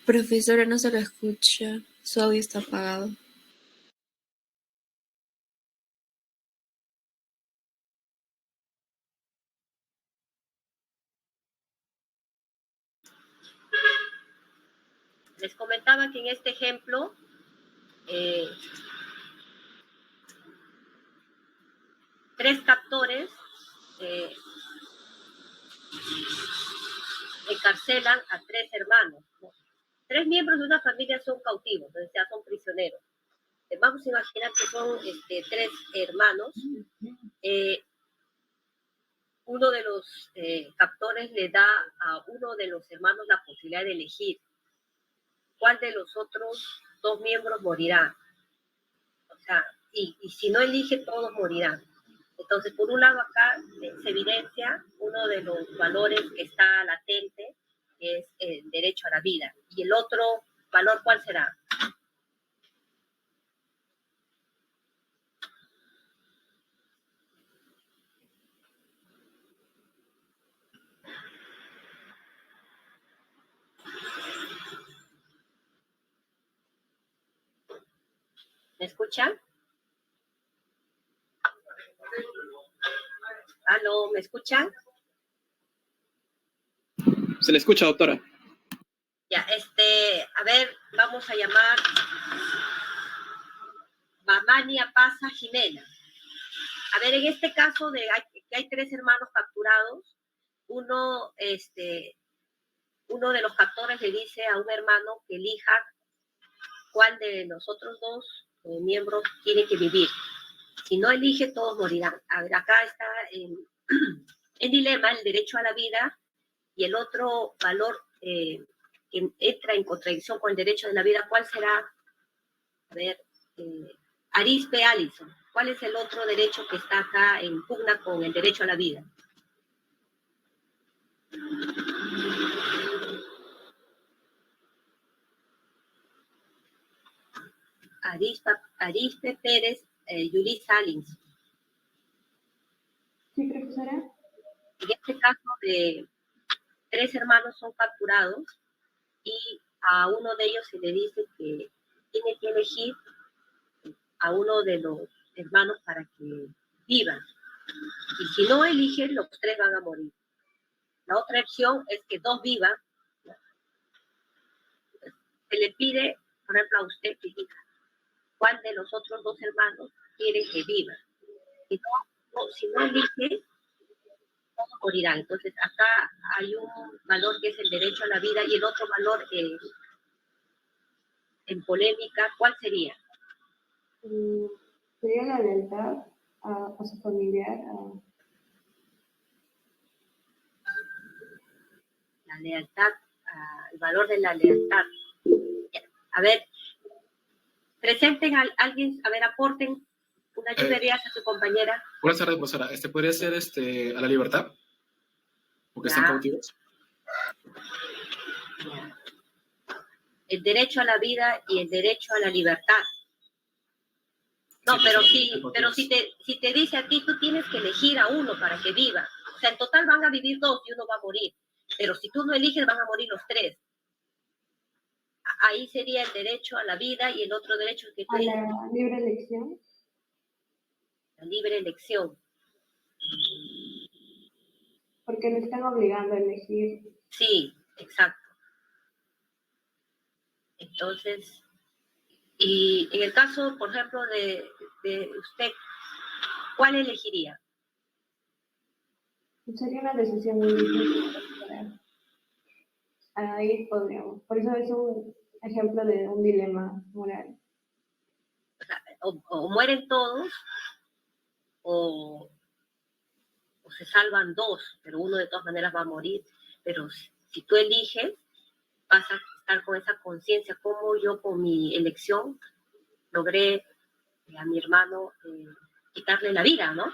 Profesora, no se lo escucha. Su audio está apagado. Les comentaba que en este ejemplo tres captores encarcelan a tres hermanos, ¿no? Tres miembros de una familia son cautivos, o sea, son prisioneros. Vamos a imaginar que son tres hermanos. Uno de los captores le da a uno de los hermanos la posibilidad de elegir cuál de los otros dos miembros morirá. O sea, y si no elige, todos morirán. Entonces, por un lado acá se evidencia uno de los valores que está latente, que es el derecho a la vida. Y el otro valor, ¿cuál será? ¿Me escuchan? ¿Aló? ¿Me escuchan? Se le escucha, doctora. Ya, a ver, vamos a llamar Mamania Pasa Jimena. A ver, en este caso que hay tres hermanos capturados, uno de los captores le dice a un hermano que elija cuál de los otros dos miembros tiene que vivir. Si no elige, todos morirán. A ver, acá está en dilema el derecho a la vida y el otro valor que entra en contradicción con el derecho de la vida. ¿Cuál será? A ver, Arispe Allison. ¿Cuál es el otro derecho que está acá en pugna con el derecho a la vida? Arispe Pérez, Yuli Salins. Sí, profesora. En este caso, tres hermanos son capturados y a uno de ellos se le dice que tiene que elegir a uno de los hermanos para que viva. Y si no eligen, los tres van a morir. La otra opción es que dos vivan. Se le pide, por ejemplo, a usted que diga cuál de los otros dos hermanos quiere que viva. Si no elige, todos morirán. Entonces, acá hay un valor que es el derecho a la vida y el otro valor en polémica, ¿cuál sería? Sería la lealtad a su familiar. La lealtad, el valor de la lealtad. A ver, presenten a alguien, a ver, aporten una ayudería a su compañera. Buenas tardes, profesora. ¿Podría ser a la libertad? Porque están cautivos. El derecho a la vida y el derecho a la libertad. No, sí, pero si te dice a ti, tú tienes que elegir a uno para que viva. O sea, en total van a vivir dos y uno va a morir. Pero si tú no eliges, van a morir los tres. Ahí sería el derecho a la vida y el otro derecho que ¿A la libre elección? La libre elección. Porque me están obligando a elegir. Sí, exacto. Entonces, y en el caso, por ejemplo, de usted, ¿cuál elegiría? Sería una decisión muy difícil. Ahí podríamos. Por eso es un ejemplo de un dilema moral. O mueren todos, o se salvan dos, pero uno de todas maneras va a morir. Pero si tú eliges, vas a estar con esa conciencia, como yo con mi elección logré a mi hermano quitarle la vida, ¿no?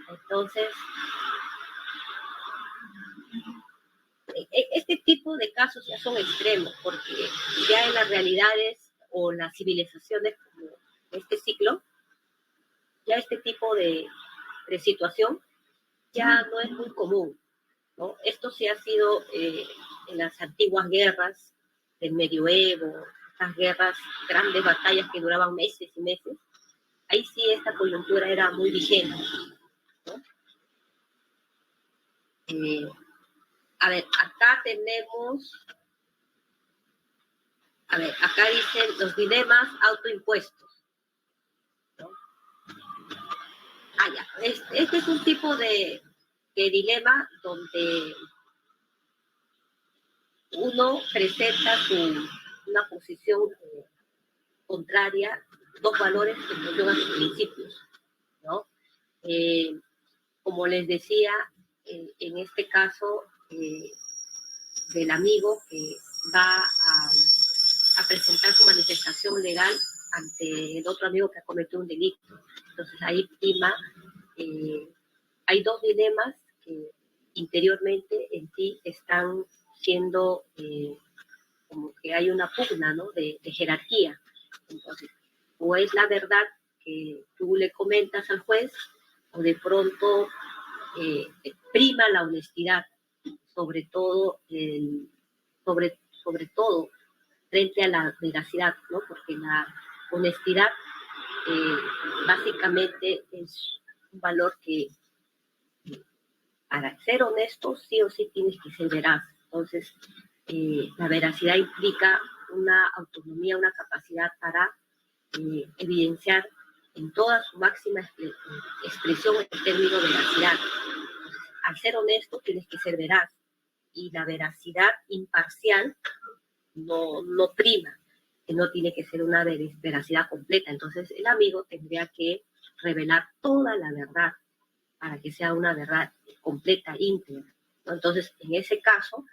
Entonces, este tipo de casos ya son extremos, porque ya en las realidades o las civilizaciones como este ciclo, ya este tipo de situación ya no es muy común, ¿no? Esto sí ha sido en las antiguas guerras del medioevo, estas guerras, grandes batallas que duraban meses y meses, ahí sí esta coyuntura era muy vigente, ¿no? A ver, acá tenemos, acá dicen los dilemas autoimpuestos, ¿no? Ya. Este es un tipo de dilema donde uno presenta una posición contraria, dos valores en función a sus principios, ¿no? Como les decía, en este caso del amigo que va a presentar su manifestación legal ante el otro amigo que ha cometido un delito. Entonces ahí prima, hay dos dilemas que interiormente en sí están siendo como que hay una pugna, ¿no? de jerarquía. Entonces, o es la verdad que tú le comentas al juez, o de pronto prima la honestidad, sobre todo frente a la veracidad, ¿no? Porque la honestidad básicamente es un valor que para ser honesto sí o sí tienes que ser veraz. Entonces, la veracidad implica una autonomía, una capacidad para evidenciar en toda su máxima expresión el término veracidad. Entonces, al ser honesto tienes que ser veraz, y la veracidad imparcial no prima, que no tiene que ser una veracidad completa. Entonces el amigo tendría que revelar toda la verdad para que sea una verdad completa, íntegra, ¿no? Entonces, en ese caso,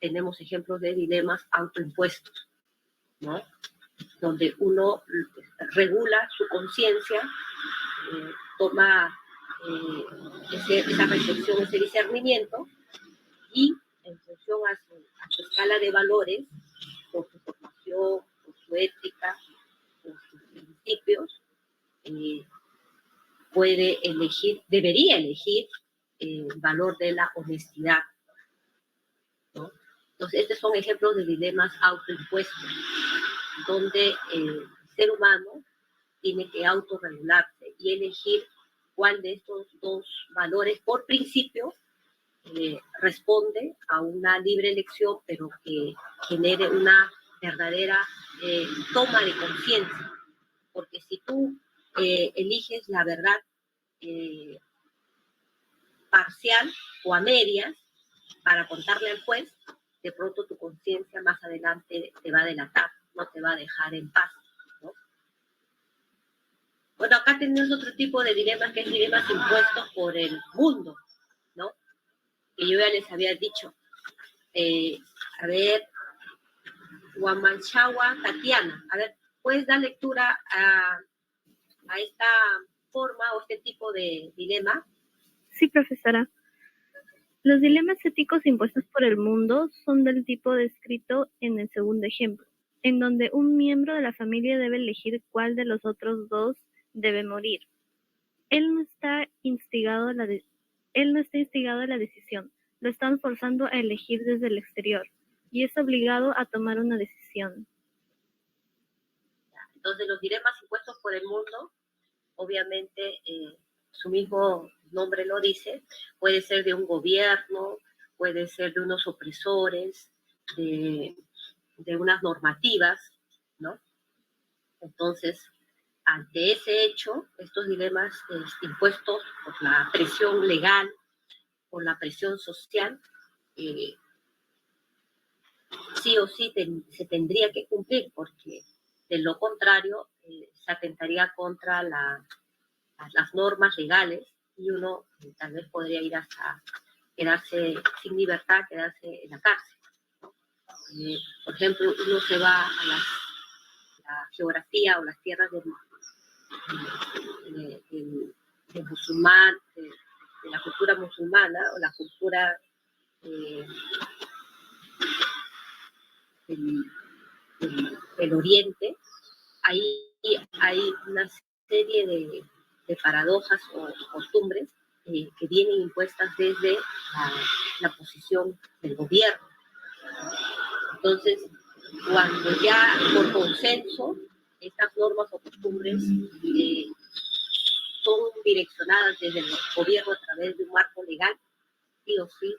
tenemos ejemplos de dilemas autoimpuestos, ¿no? Donde uno regula su conciencia, toma esa reflexión, ese discernimiento, y en función a su escala de valores, por su formación, por su ética, por sus principios, puede elegir, debería elegir el valor de la honestidad, ¿no? Entonces, estos son ejemplos de dilemas autoimpuestos, donde el ser humano tiene que autorregularse y elegir cuál de estos dos valores por principio responde a una libre elección, pero que genere una verdadera toma de conciencia. Porque si tú eliges la verdad parcial o a medias para contarle al juez, de pronto tu conciencia más adelante te va a delatar, no te va a dejar en paz, ¿no? Bueno, acá tenemos otro tipo de dilemas, que es dilemas impuestos por el mundo, ¿no? Que yo ya les había dicho. A ver, Guamanchawa Tatiana, a ver, ¿puedes dar lectura a esta forma o este tipo de dilema? Sí, profesora. Los dilemas éticos impuestos por el mundo son del tipo descrito en el segundo ejemplo, en donde un miembro de la familia debe elegir cuál de los otros dos debe morir. Él no está instigado a la decisión, lo están forzando a elegir desde el exterior, y es obligado a tomar una decisión. Entonces, los dilemas impuestos por el mundo, obviamente, su mismo nombre lo dice, puede ser de un gobierno, puede ser de unos opresores, de unas normativas, ¿no? Entonces, ante ese hecho, estos dilemas impuestos por la presión legal, por la presión social, sí o sí se tendría que cumplir, porque de lo contrario se atentaría contra las normas legales, y uno tal vez podría ir hasta quedarse sin libertad, quedarse en la cárcel, ¿no? Por ejemplo, uno se va a la geografía o las tierras del musulmán, de la cultura musulmana, o la cultura del Oriente. Ahí hay una serie de paradojas o costumbres que vienen impuestas desde la posición del gobierno, Entonces, cuando ya por consenso estas normas o costumbres son direccionadas desde el gobierno a través de un marco legal, sí o sí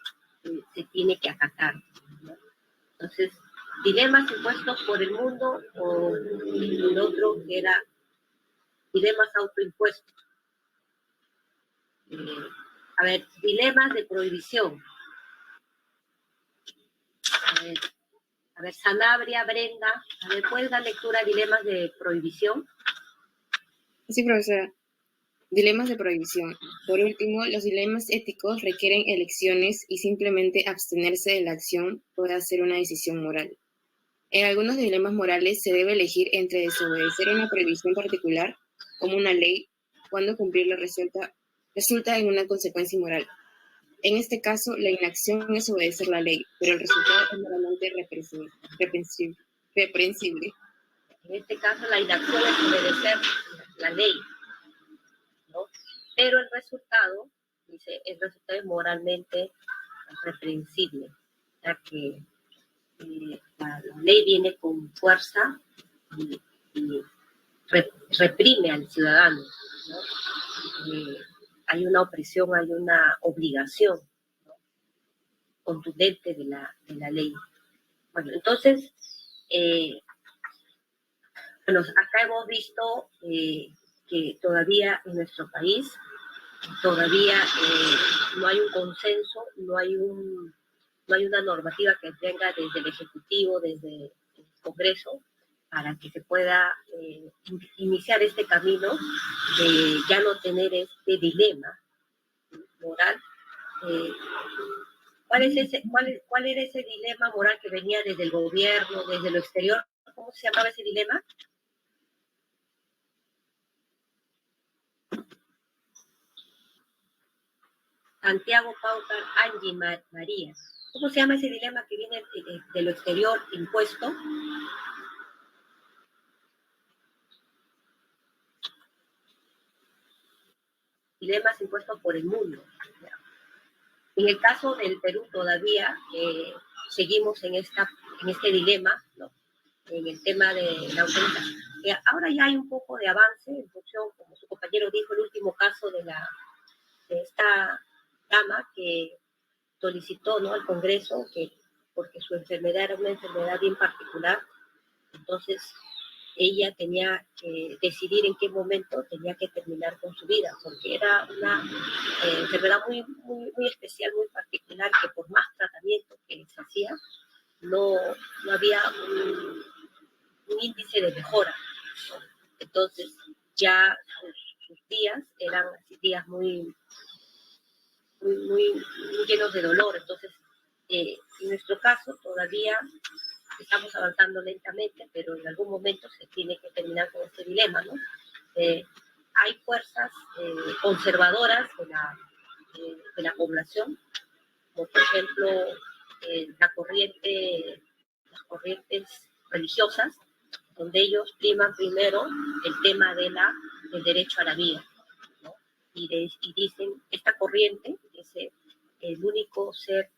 se tiene que acatar, ¿no? Entonces, dilemas impuestos por el mundo o el otro que era dilemas autoimpuestos. A ver, dilemas de prohibición. A ver, Sanabria, Brenda, a ver, ¿puedes dar lectura a dilemas de prohibición? Sí, profesora. Dilemas de prohibición. Por último, los dilemas éticos requieren elecciones y simplemente abstenerse de la acción puede ser una decisión moral. En algunos dilemas morales se debe elegir entre desobedecer una prohibición particular, como una ley, cuando cumplirla resulta en una consecuencia inmoral. En este caso, la inacción es obedecer la ley, pero el resultado es moralmente reprensible. En este caso, la inacción es obedecer la ley, ¿no? Pero el resultado, dice, el resultado es moralmente reprensible, ya que la ley viene con fuerza y reprime al ciudadano, ¿no? Hay una opresión, hay una obligación, ¿no?, contundente de la ley. Bueno, entonces, bueno, acá hemos visto que todavía en nuestro país, todavía no hay un consenso, no hay una normativa que venga desde el Ejecutivo, desde el Congreso, para que se pueda iniciar este camino de ya no tener este dilema moral. ¿Cuál era ese dilema moral que venía desde el gobierno, desde lo exterior? ¿Cómo se llamaba ese dilema? Santiago, Paucar, Angie, María. ¿Cómo se llama ese dilema que viene de lo exterior impuesto? Dilemas impuestos por el mundo. En el caso del Perú todavía seguimos en este dilema, ¿no?, en el tema de la autoridad. Ahora ya hay un poco de avance en función, como su compañero dijo, el último caso de esta dama que solicitó, ¿no?, al Congreso porque su enfermedad era una enfermedad bien particular. Entonces ella tenía que decidir en qué momento tenía que terminar con su vida, porque era una enfermedad muy, muy, muy especial, muy particular, que por más tratamiento que se hacía, no había un índice de mejora, ¿no? Entonces ya sus días eran así, días muy, muy, muy llenos de dolor. Entonces, en nuestro caso todavía estamos avanzando lentamente, pero en algún momento se tiene que terminar con este dilema, ¿no? Hay fuerzas conservadoras de la población, como por ejemplo las corrientes religiosas, donde ellos priman primero el tema del derecho a la vida, ¿no? Y dicen, esta corriente dice, el único ser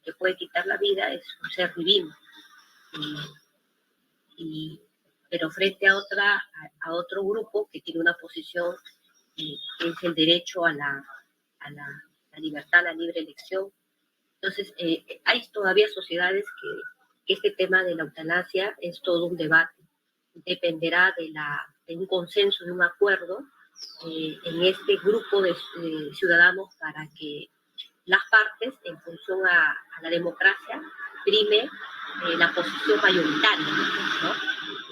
que puede quitar la vida es un ser divino. Pero frente a otro grupo que tiene una posición que es el derecho a la libertad, a la libre elección. Entonces, hay todavía sociedades que este tema de la eutanasia es todo un debate. Dependerá de un consenso, de un acuerdo en este grupo de ciudadanos para que las partes, en función a la democracia, prime la posición mayoritaria, ¿no?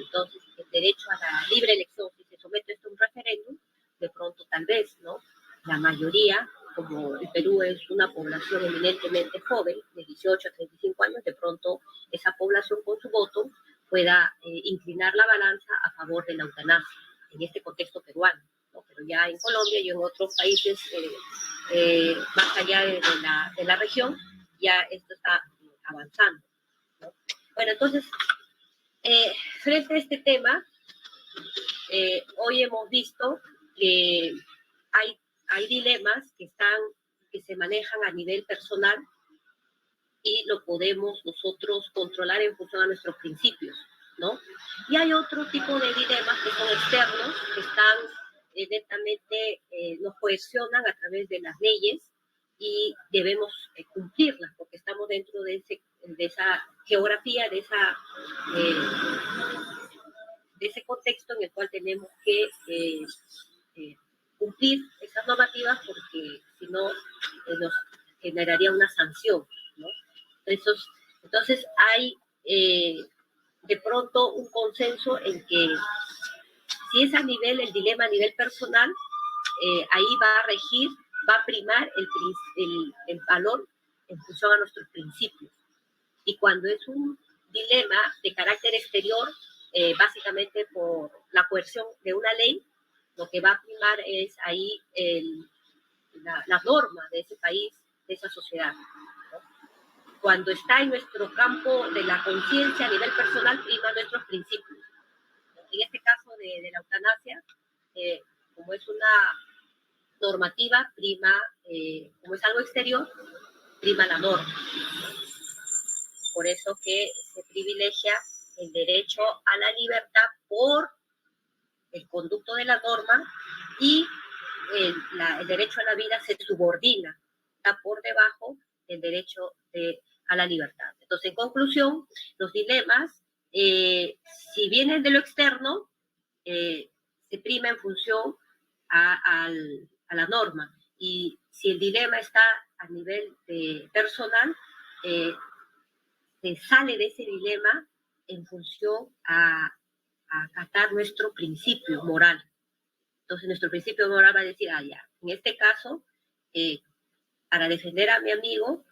Entonces, el derecho a la libre elección, si se somete esto a un referéndum, de pronto tal vez, ¿no?, la mayoría, como el Perú es una población eminentemente joven, de 18 a 35 años, de pronto esa población con su voto pueda inclinar la balanza a favor de la eutanasia, en este contexto peruano, ¿no? Pero ya en Colombia y en otros países más allá de la región, ya esto está avanzando, ¿no? Bueno, entonces, frente a este tema, hoy hemos visto que hay dilemas que se manejan a nivel personal y lo podemos nosotros controlar en función a nuestros principios, ¿no? Y hay otro tipo de dilemas que son externos, que están netamente, nos cohesionan a través de las leyes y debemos cumplirlas, porque estamos dentro de esa geografía, de ese contexto en el cual tenemos que cumplir esas normativas, porque si no nos generaría una sanción, ¿no? Entonces hay de pronto un consenso en que si es el dilema a nivel personal, ahí va a regir, va a primar el valor en función a nuestros principios. Y cuando es un dilema de carácter exterior, básicamente por la coerción de una ley, lo que va a primar es ahí la norma de ese país, de esa sociedad, ¿no? Cuando está en nuestro campo de la conciencia a nivel personal, prima nuestros principios. En este caso de la eutanasia, como es una normativa, prima, como es algo exterior, prima la norma. Por eso que se privilegia el derecho a la libertad por el conducto de la norma, y el derecho a la vida se subordina, está por debajo del derecho a la libertad. Entonces, en conclusión, los dilemas, si vienen de lo externo, se prima en función a la norma, y si el dilema está a nivel personal, se sale de ese dilema en función a acatar nuestro principio moral. Entonces, nuestro principio moral va a decir, ya, en este caso, para defender a mi amigo,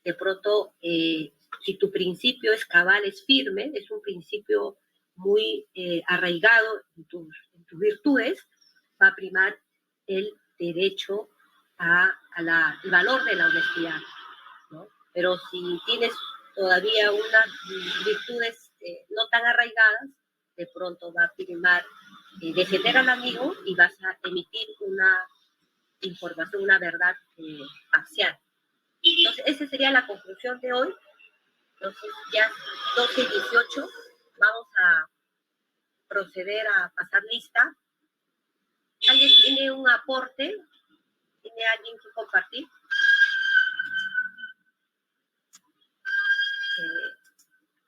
de pronto, si tu principio es cabal, es firme, es un principio muy arraigado en tus virtudes, va a primar el derecho el valor de la honestidad, ¿no? Pero si tienes todavía unas virtudes no tan arraigadas, de pronto va a primar defender al amigo y vas a emitir una información, una verdad parcial. Entonces, esa sería la conclusión de hoy. Entonces, ya 12:18, vamos a proceder a pasar lista. ¿Alguien tiene un aporte? ¿Tiene alguien que compartir?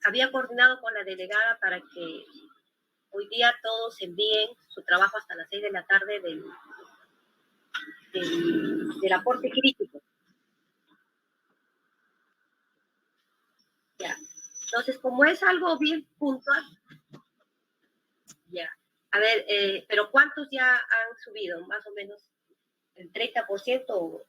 Había coordinado con la delegada para que hoy día todos envíen su trabajo hasta las 6 de la tarde del aporte crítico. Ya. Entonces, como es algo bien puntual, ya. A ver, pero ¿cuántos ya han subido? Más o menos el 30% o...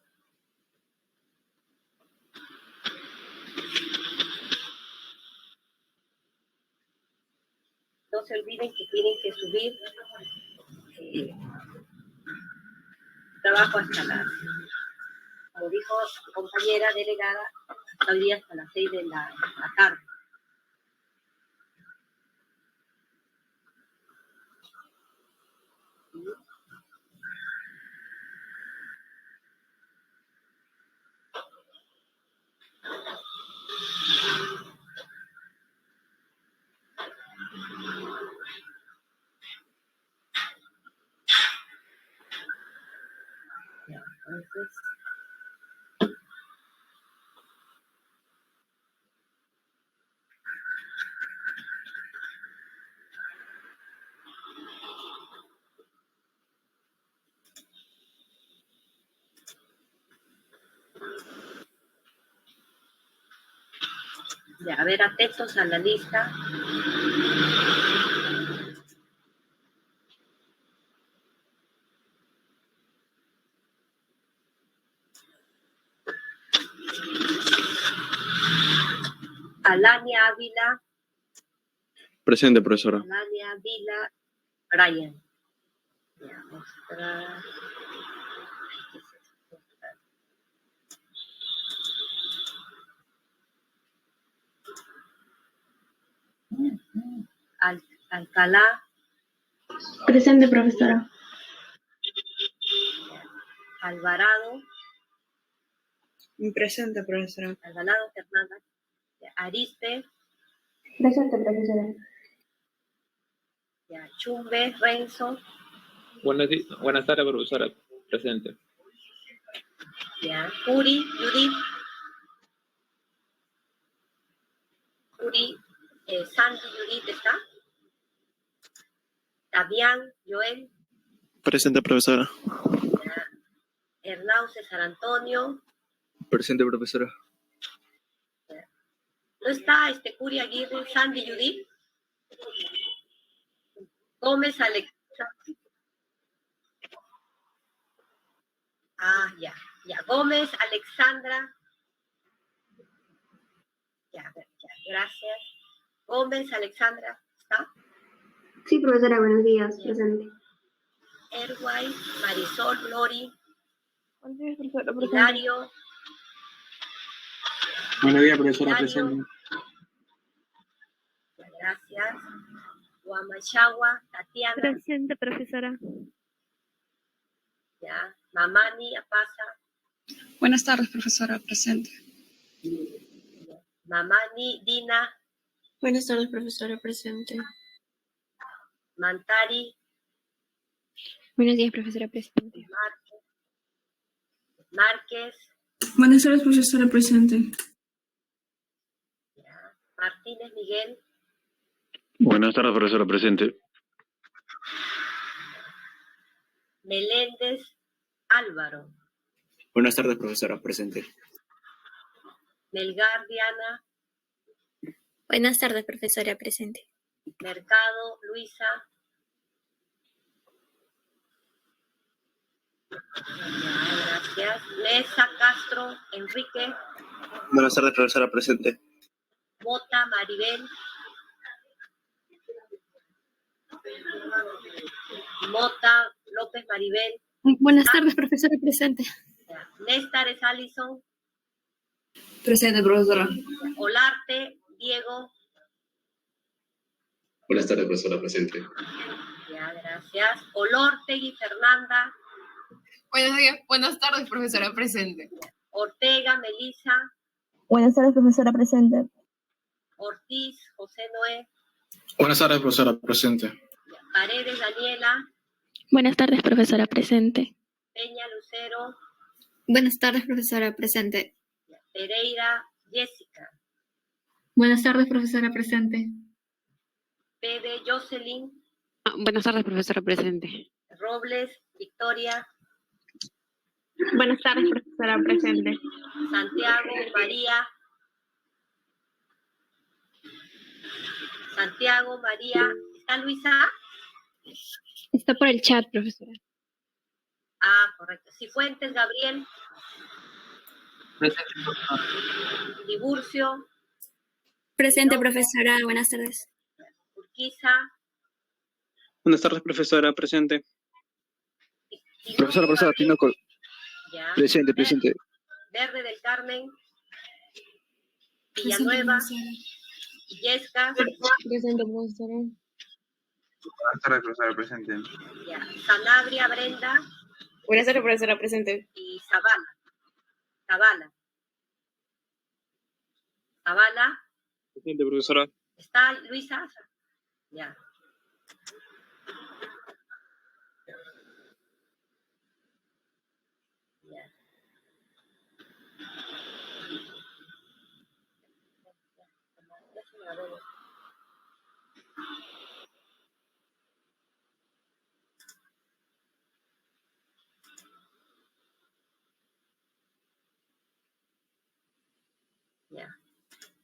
No se olviden que tienen que subir trabajo hasta las, como dijo su compañera delegada, hoy día hasta las 6 de la tarde. Entonces, ya, a ver, atentos a la lista. Alania Ávila. Presente, profesora. Alania Ávila, Brian. Ya, mostrar. Alcalá. Presente, profesora. Alvarado. Presente, profesora. Alvarado Fernanda. Arispe. Presente, profesora. Ya, Chumbe, Renzo. Buenas tardes, profesora. Presente. Ya, Uri, Judith. Uri, Sandy, Judith, ¿está? Damián, Joel. Presente, profesora. Ya, Hernán, César Antonio. Presente, profesora. Ya. ¿No está Curi, Aguirre, Sandy, Judith? Gómez, Alexandra. Ya. Gómez, Alexandra. Ya, gracias. Gómez, Alexandra, ¿está? Sí, profesora, buenos días, presente. Erguay, Marisol, Lori. Buenos días, profesora, presente. Hilario. Buenos días, profesora, Hilario. presente. Gracias. Guamachagua, Tatiana. Presente, profesora. Ya. Mamani, Apasa. Buenas tardes, profesora. Presente. Mamani, Dina. Buenas tardes, profesora. Presente. Mantari. Buenos días, profesora. Presente. Márquez. Buenas tardes, profesora. Presente. Ya. Martínez, Miguel. Buenas tardes, profesora. Presente. Meléndez, Álvaro. Buenas tardes, profesora. Presente. Melgar, Diana. Buenas tardes, profesora. Presente. Mercado, Luisa. Ya, gracias. Mesa, Castro, Enrique. Buenas tardes, profesora. Presente. Mota, Maribel. Mota, López, Maribel. Buenas tardes, profesora. Presente. Ya. Néstor, es Alison. Presente, profesora. Olarte, Diego. Buenas tardes, profesora. Presente. Ya, gracias. Olortegui, Fernanda. Buenos días, buenas tardes, profesora. Presente. Ortega, Melissa. Buenas tardes, profesora, presente. Ortiz, José Noé. Buenas tardes, profesora. Presente. Paredes, Daniela. Buenas tardes, profesora. Presente. Peña, Lucero. Buenas tardes, profesora. Presente. Pereira, Jessica. Buenas tardes, profesora. Presente. Pede, Jocelyn. Buenas tardes, profesora. Presente. Robles, Victoria. Buenas tardes, profesora, presente. Santiago, María. Santiago, María. ¿Está Luisa? Está por el chat, profesora. Correcto. Cifuentes, Gabriel. Tiburcio. Presente, profesora. Buenas tardes. Urquiza. Buenas tardes, profesora. Presente. Profesora, Tinoco. Ya. Presente. Verde del Carmen. Villanueva. Illescas. Presente, profesora. Buenas tardes, profesora. Presente. Ya. Sanabria, Brenda. Buenas tardes, profesora. Presente. Y Zavala. Zavala. Presente, profesora. ¿Está Luisa? Ya. Ya.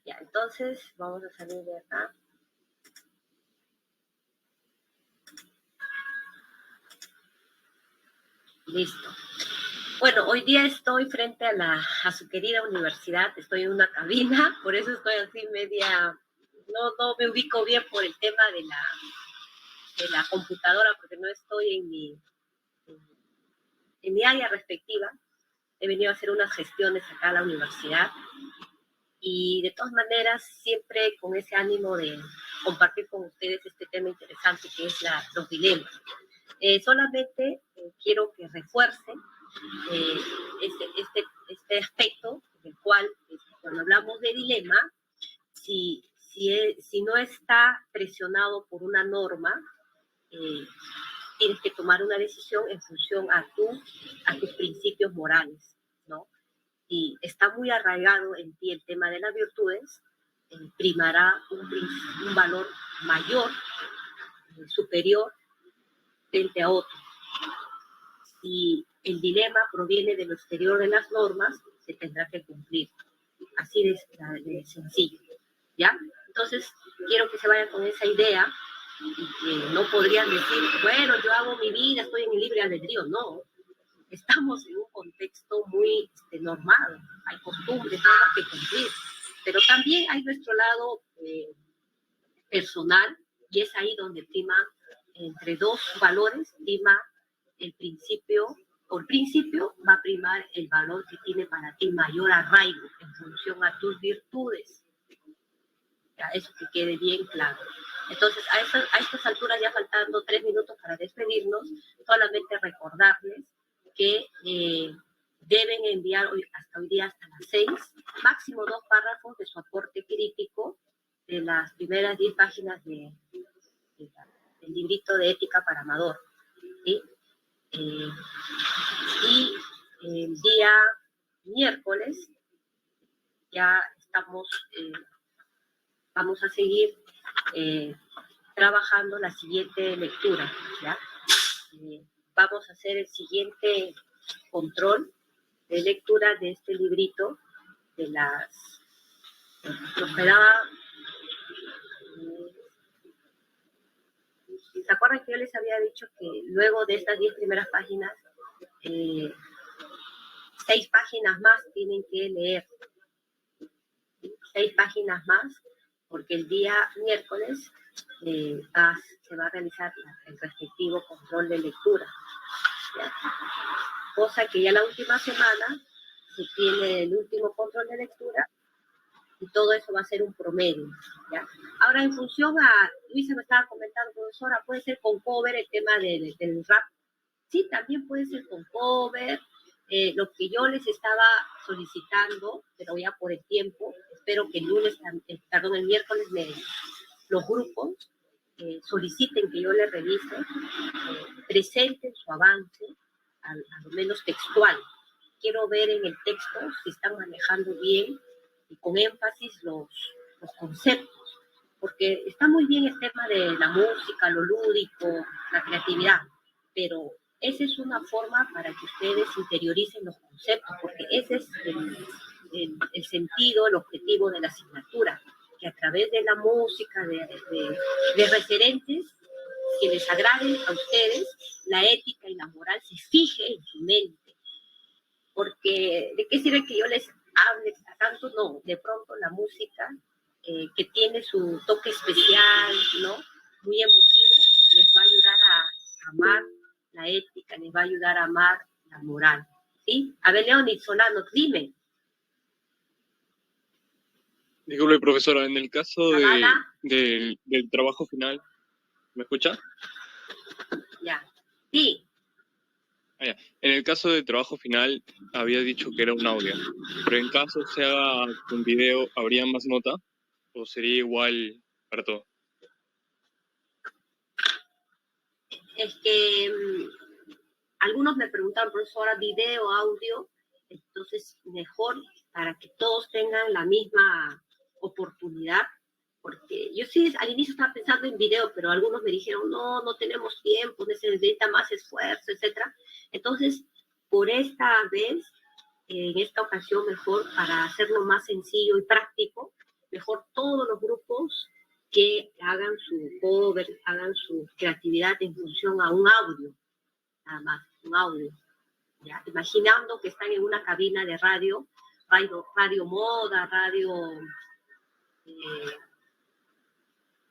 Ya, entonces vamos a salir de acá. Listo. Bueno, hoy día estoy frente a su querida universidad, estoy en una cabina, por eso estoy así media, no me ubico bien por el tema de la computadora, porque no estoy en mi área respectiva. He venido a hacer unas gestiones acá a la universidad y de todas maneras siempre con ese ánimo de compartir con ustedes este tema interesante que es los dilemas. Solamente quiero que refuerce este aspecto del cual, cuando hablamos de dilema, si no está presionado por una norma, tienes que tomar una decisión en función a tus principios morales, ¿no? Y está muy arraigado en ti el tema de las virtudes, primará un valor mayor, superior, frente a otro. Si el dilema proviene de lo exterior de las normas, se tendrá que cumplir. Así de sencillo, ¿ya? Entonces, quiero que se vayan con esa idea y que no podrían decir, bueno, yo hago mi vida, estoy en el libre albedrío. No, estamos en un contexto muy normado, hay costumbres, normas que cumplir, pero también hay nuestro lado personal, y es ahí donde prima, entre dos valores, prima el principio va a primar el valor que tiene para ti mayor arraigo en función a tus virtudes. Ya, eso que quede bien claro. Entonces, a estas alturas, ya faltando 3 minutos para despedirnos, solamente recordarles que deben enviar hasta hoy día, hasta las 6, máximo 2 párrafos de su aporte crítico de las primeras 10 páginas del librito de ética para Amador, ¿sí? Y el día miércoles ya vamos a seguir trabajando la siguiente lectura, ¿ya? Vamos a hacer el siguiente control de lectura de este librito de las... Nos quedaba... ¿Se acuerdan que yo les había dicho que luego de estas 10 primeras páginas, 6 páginas más tienen que leer? 6 páginas más, porque el día miércoles se va a realizar el respectivo control de lectura, ¿ya? Cosa que ya la última semana se tiene el último control de lectura y todo eso va a ser un promedio, ¿ya? Ahora, en función a, Luisa me estaba comentando, profesora, puede ser con cover el tema del rap. Sí, también puede ser con cover. Lo que yo les estaba solicitando, pero ya por el tiempo, espero que el miércoles los grupos soliciten que yo les revise, presenten su avance, a lo menos textual. Quiero ver en el texto si están manejando bien y con énfasis los conceptos, porque está muy bien el tema de la música, lo lúdico, la creatividad, pero esa es una forma para que ustedes interioricen los conceptos, porque ese es el sentido, el objetivo de la asignatura, que a través de la música, de referentes que les agraden a ustedes, la ética y la moral se fije en su mente. Porque, ¿de qué sirve que yo les hable tanto? No, de pronto la música, que tiene su toque especial, ¿no? Muy emotivo, les va a ayudar a amar la ética, les va a ayudar a amar la moral, ¿sí? A ver, Leonid Solano, dime. Disculpe, profesora, en el caso del trabajo final, ¿me escucha? Ya, sí. En el caso del trabajo final, había dicho que era un audio, pero en caso se haga un video, ¿habría más nota? ¿O sería igual para todo? Es que algunos me preguntaron, profesora, video, audio, entonces mejor para que todos tengan la misma oportunidad, porque yo sí al inicio estaba pensando en video, pero algunos me dijeron, no tenemos tiempo, se necesita más esfuerzo, etcétera. Entonces, por esta vez, en esta ocasión, mejor para hacerlo más sencillo y práctico, mejor todos los grupos que hagan su cover, hagan su creatividad en función a un audio, nada más, un audio, ¿ya? Imaginando que están en una cabina de radio moda,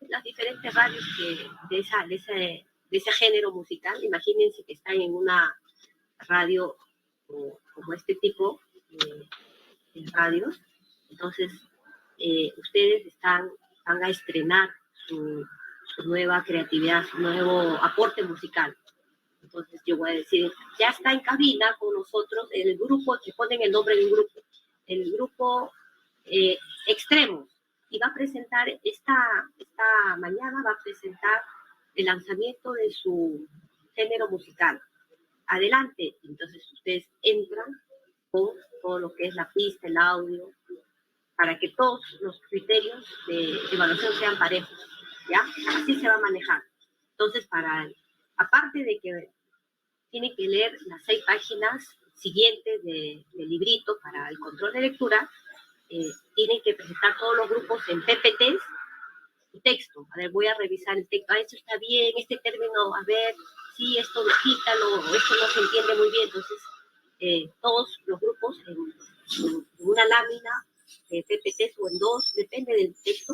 las diferentes radios de ese género musical. Imagínense que están en una radio como este tipo de radios. Entonces, ustedes van a estrenar su nueva creatividad, su nuevo aporte musical. Entonces yo voy a decir, ya está en cabina con nosotros el grupo, que ponen el nombre de un grupo, el grupo Extremos, y va a presentar esta mañana, va a presentar el lanzamiento de su género musical. Adelante, entonces ustedes entran con todo lo que es la pista, el audio, para que todos los criterios de evaluación sean parejos, ¿ya? Así se va a manejar. Entonces, aparte de que tienen que leer las 6 páginas siguientes del librito para el control de lectura, tienen que presentar todos los grupos en PPTs su texto. A ver, voy a revisar el texto. Esto está bien, este término, a ver, sí, esto quítalo, esto no se entiende muy bien. Entonces, todos los grupos en una lámina, PPTs o en 2, depende del texto,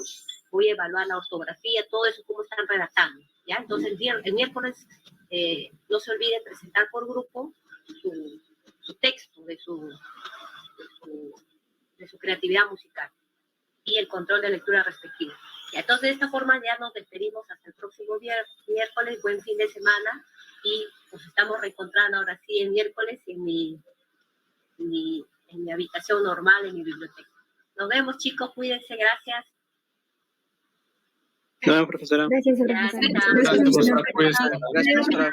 voy a evaluar la ortografía, todo eso, cómo están redactando, ¿ya? Entonces, el miércoles, no se olviden presentar por grupo su texto de su creatividad musical y el control de lectura respectivo. Y entonces, de esta forma ya nos despedimos hasta el próximo miércoles. Buen fin de semana, y nos estamos reencontrando ahora sí el miércoles en mi habitación normal, en mi biblioteca. Nos vemos, chicos, cuídense, gracias. No, profesora. Gracias, profesora. Gracias. Gracias, profesora.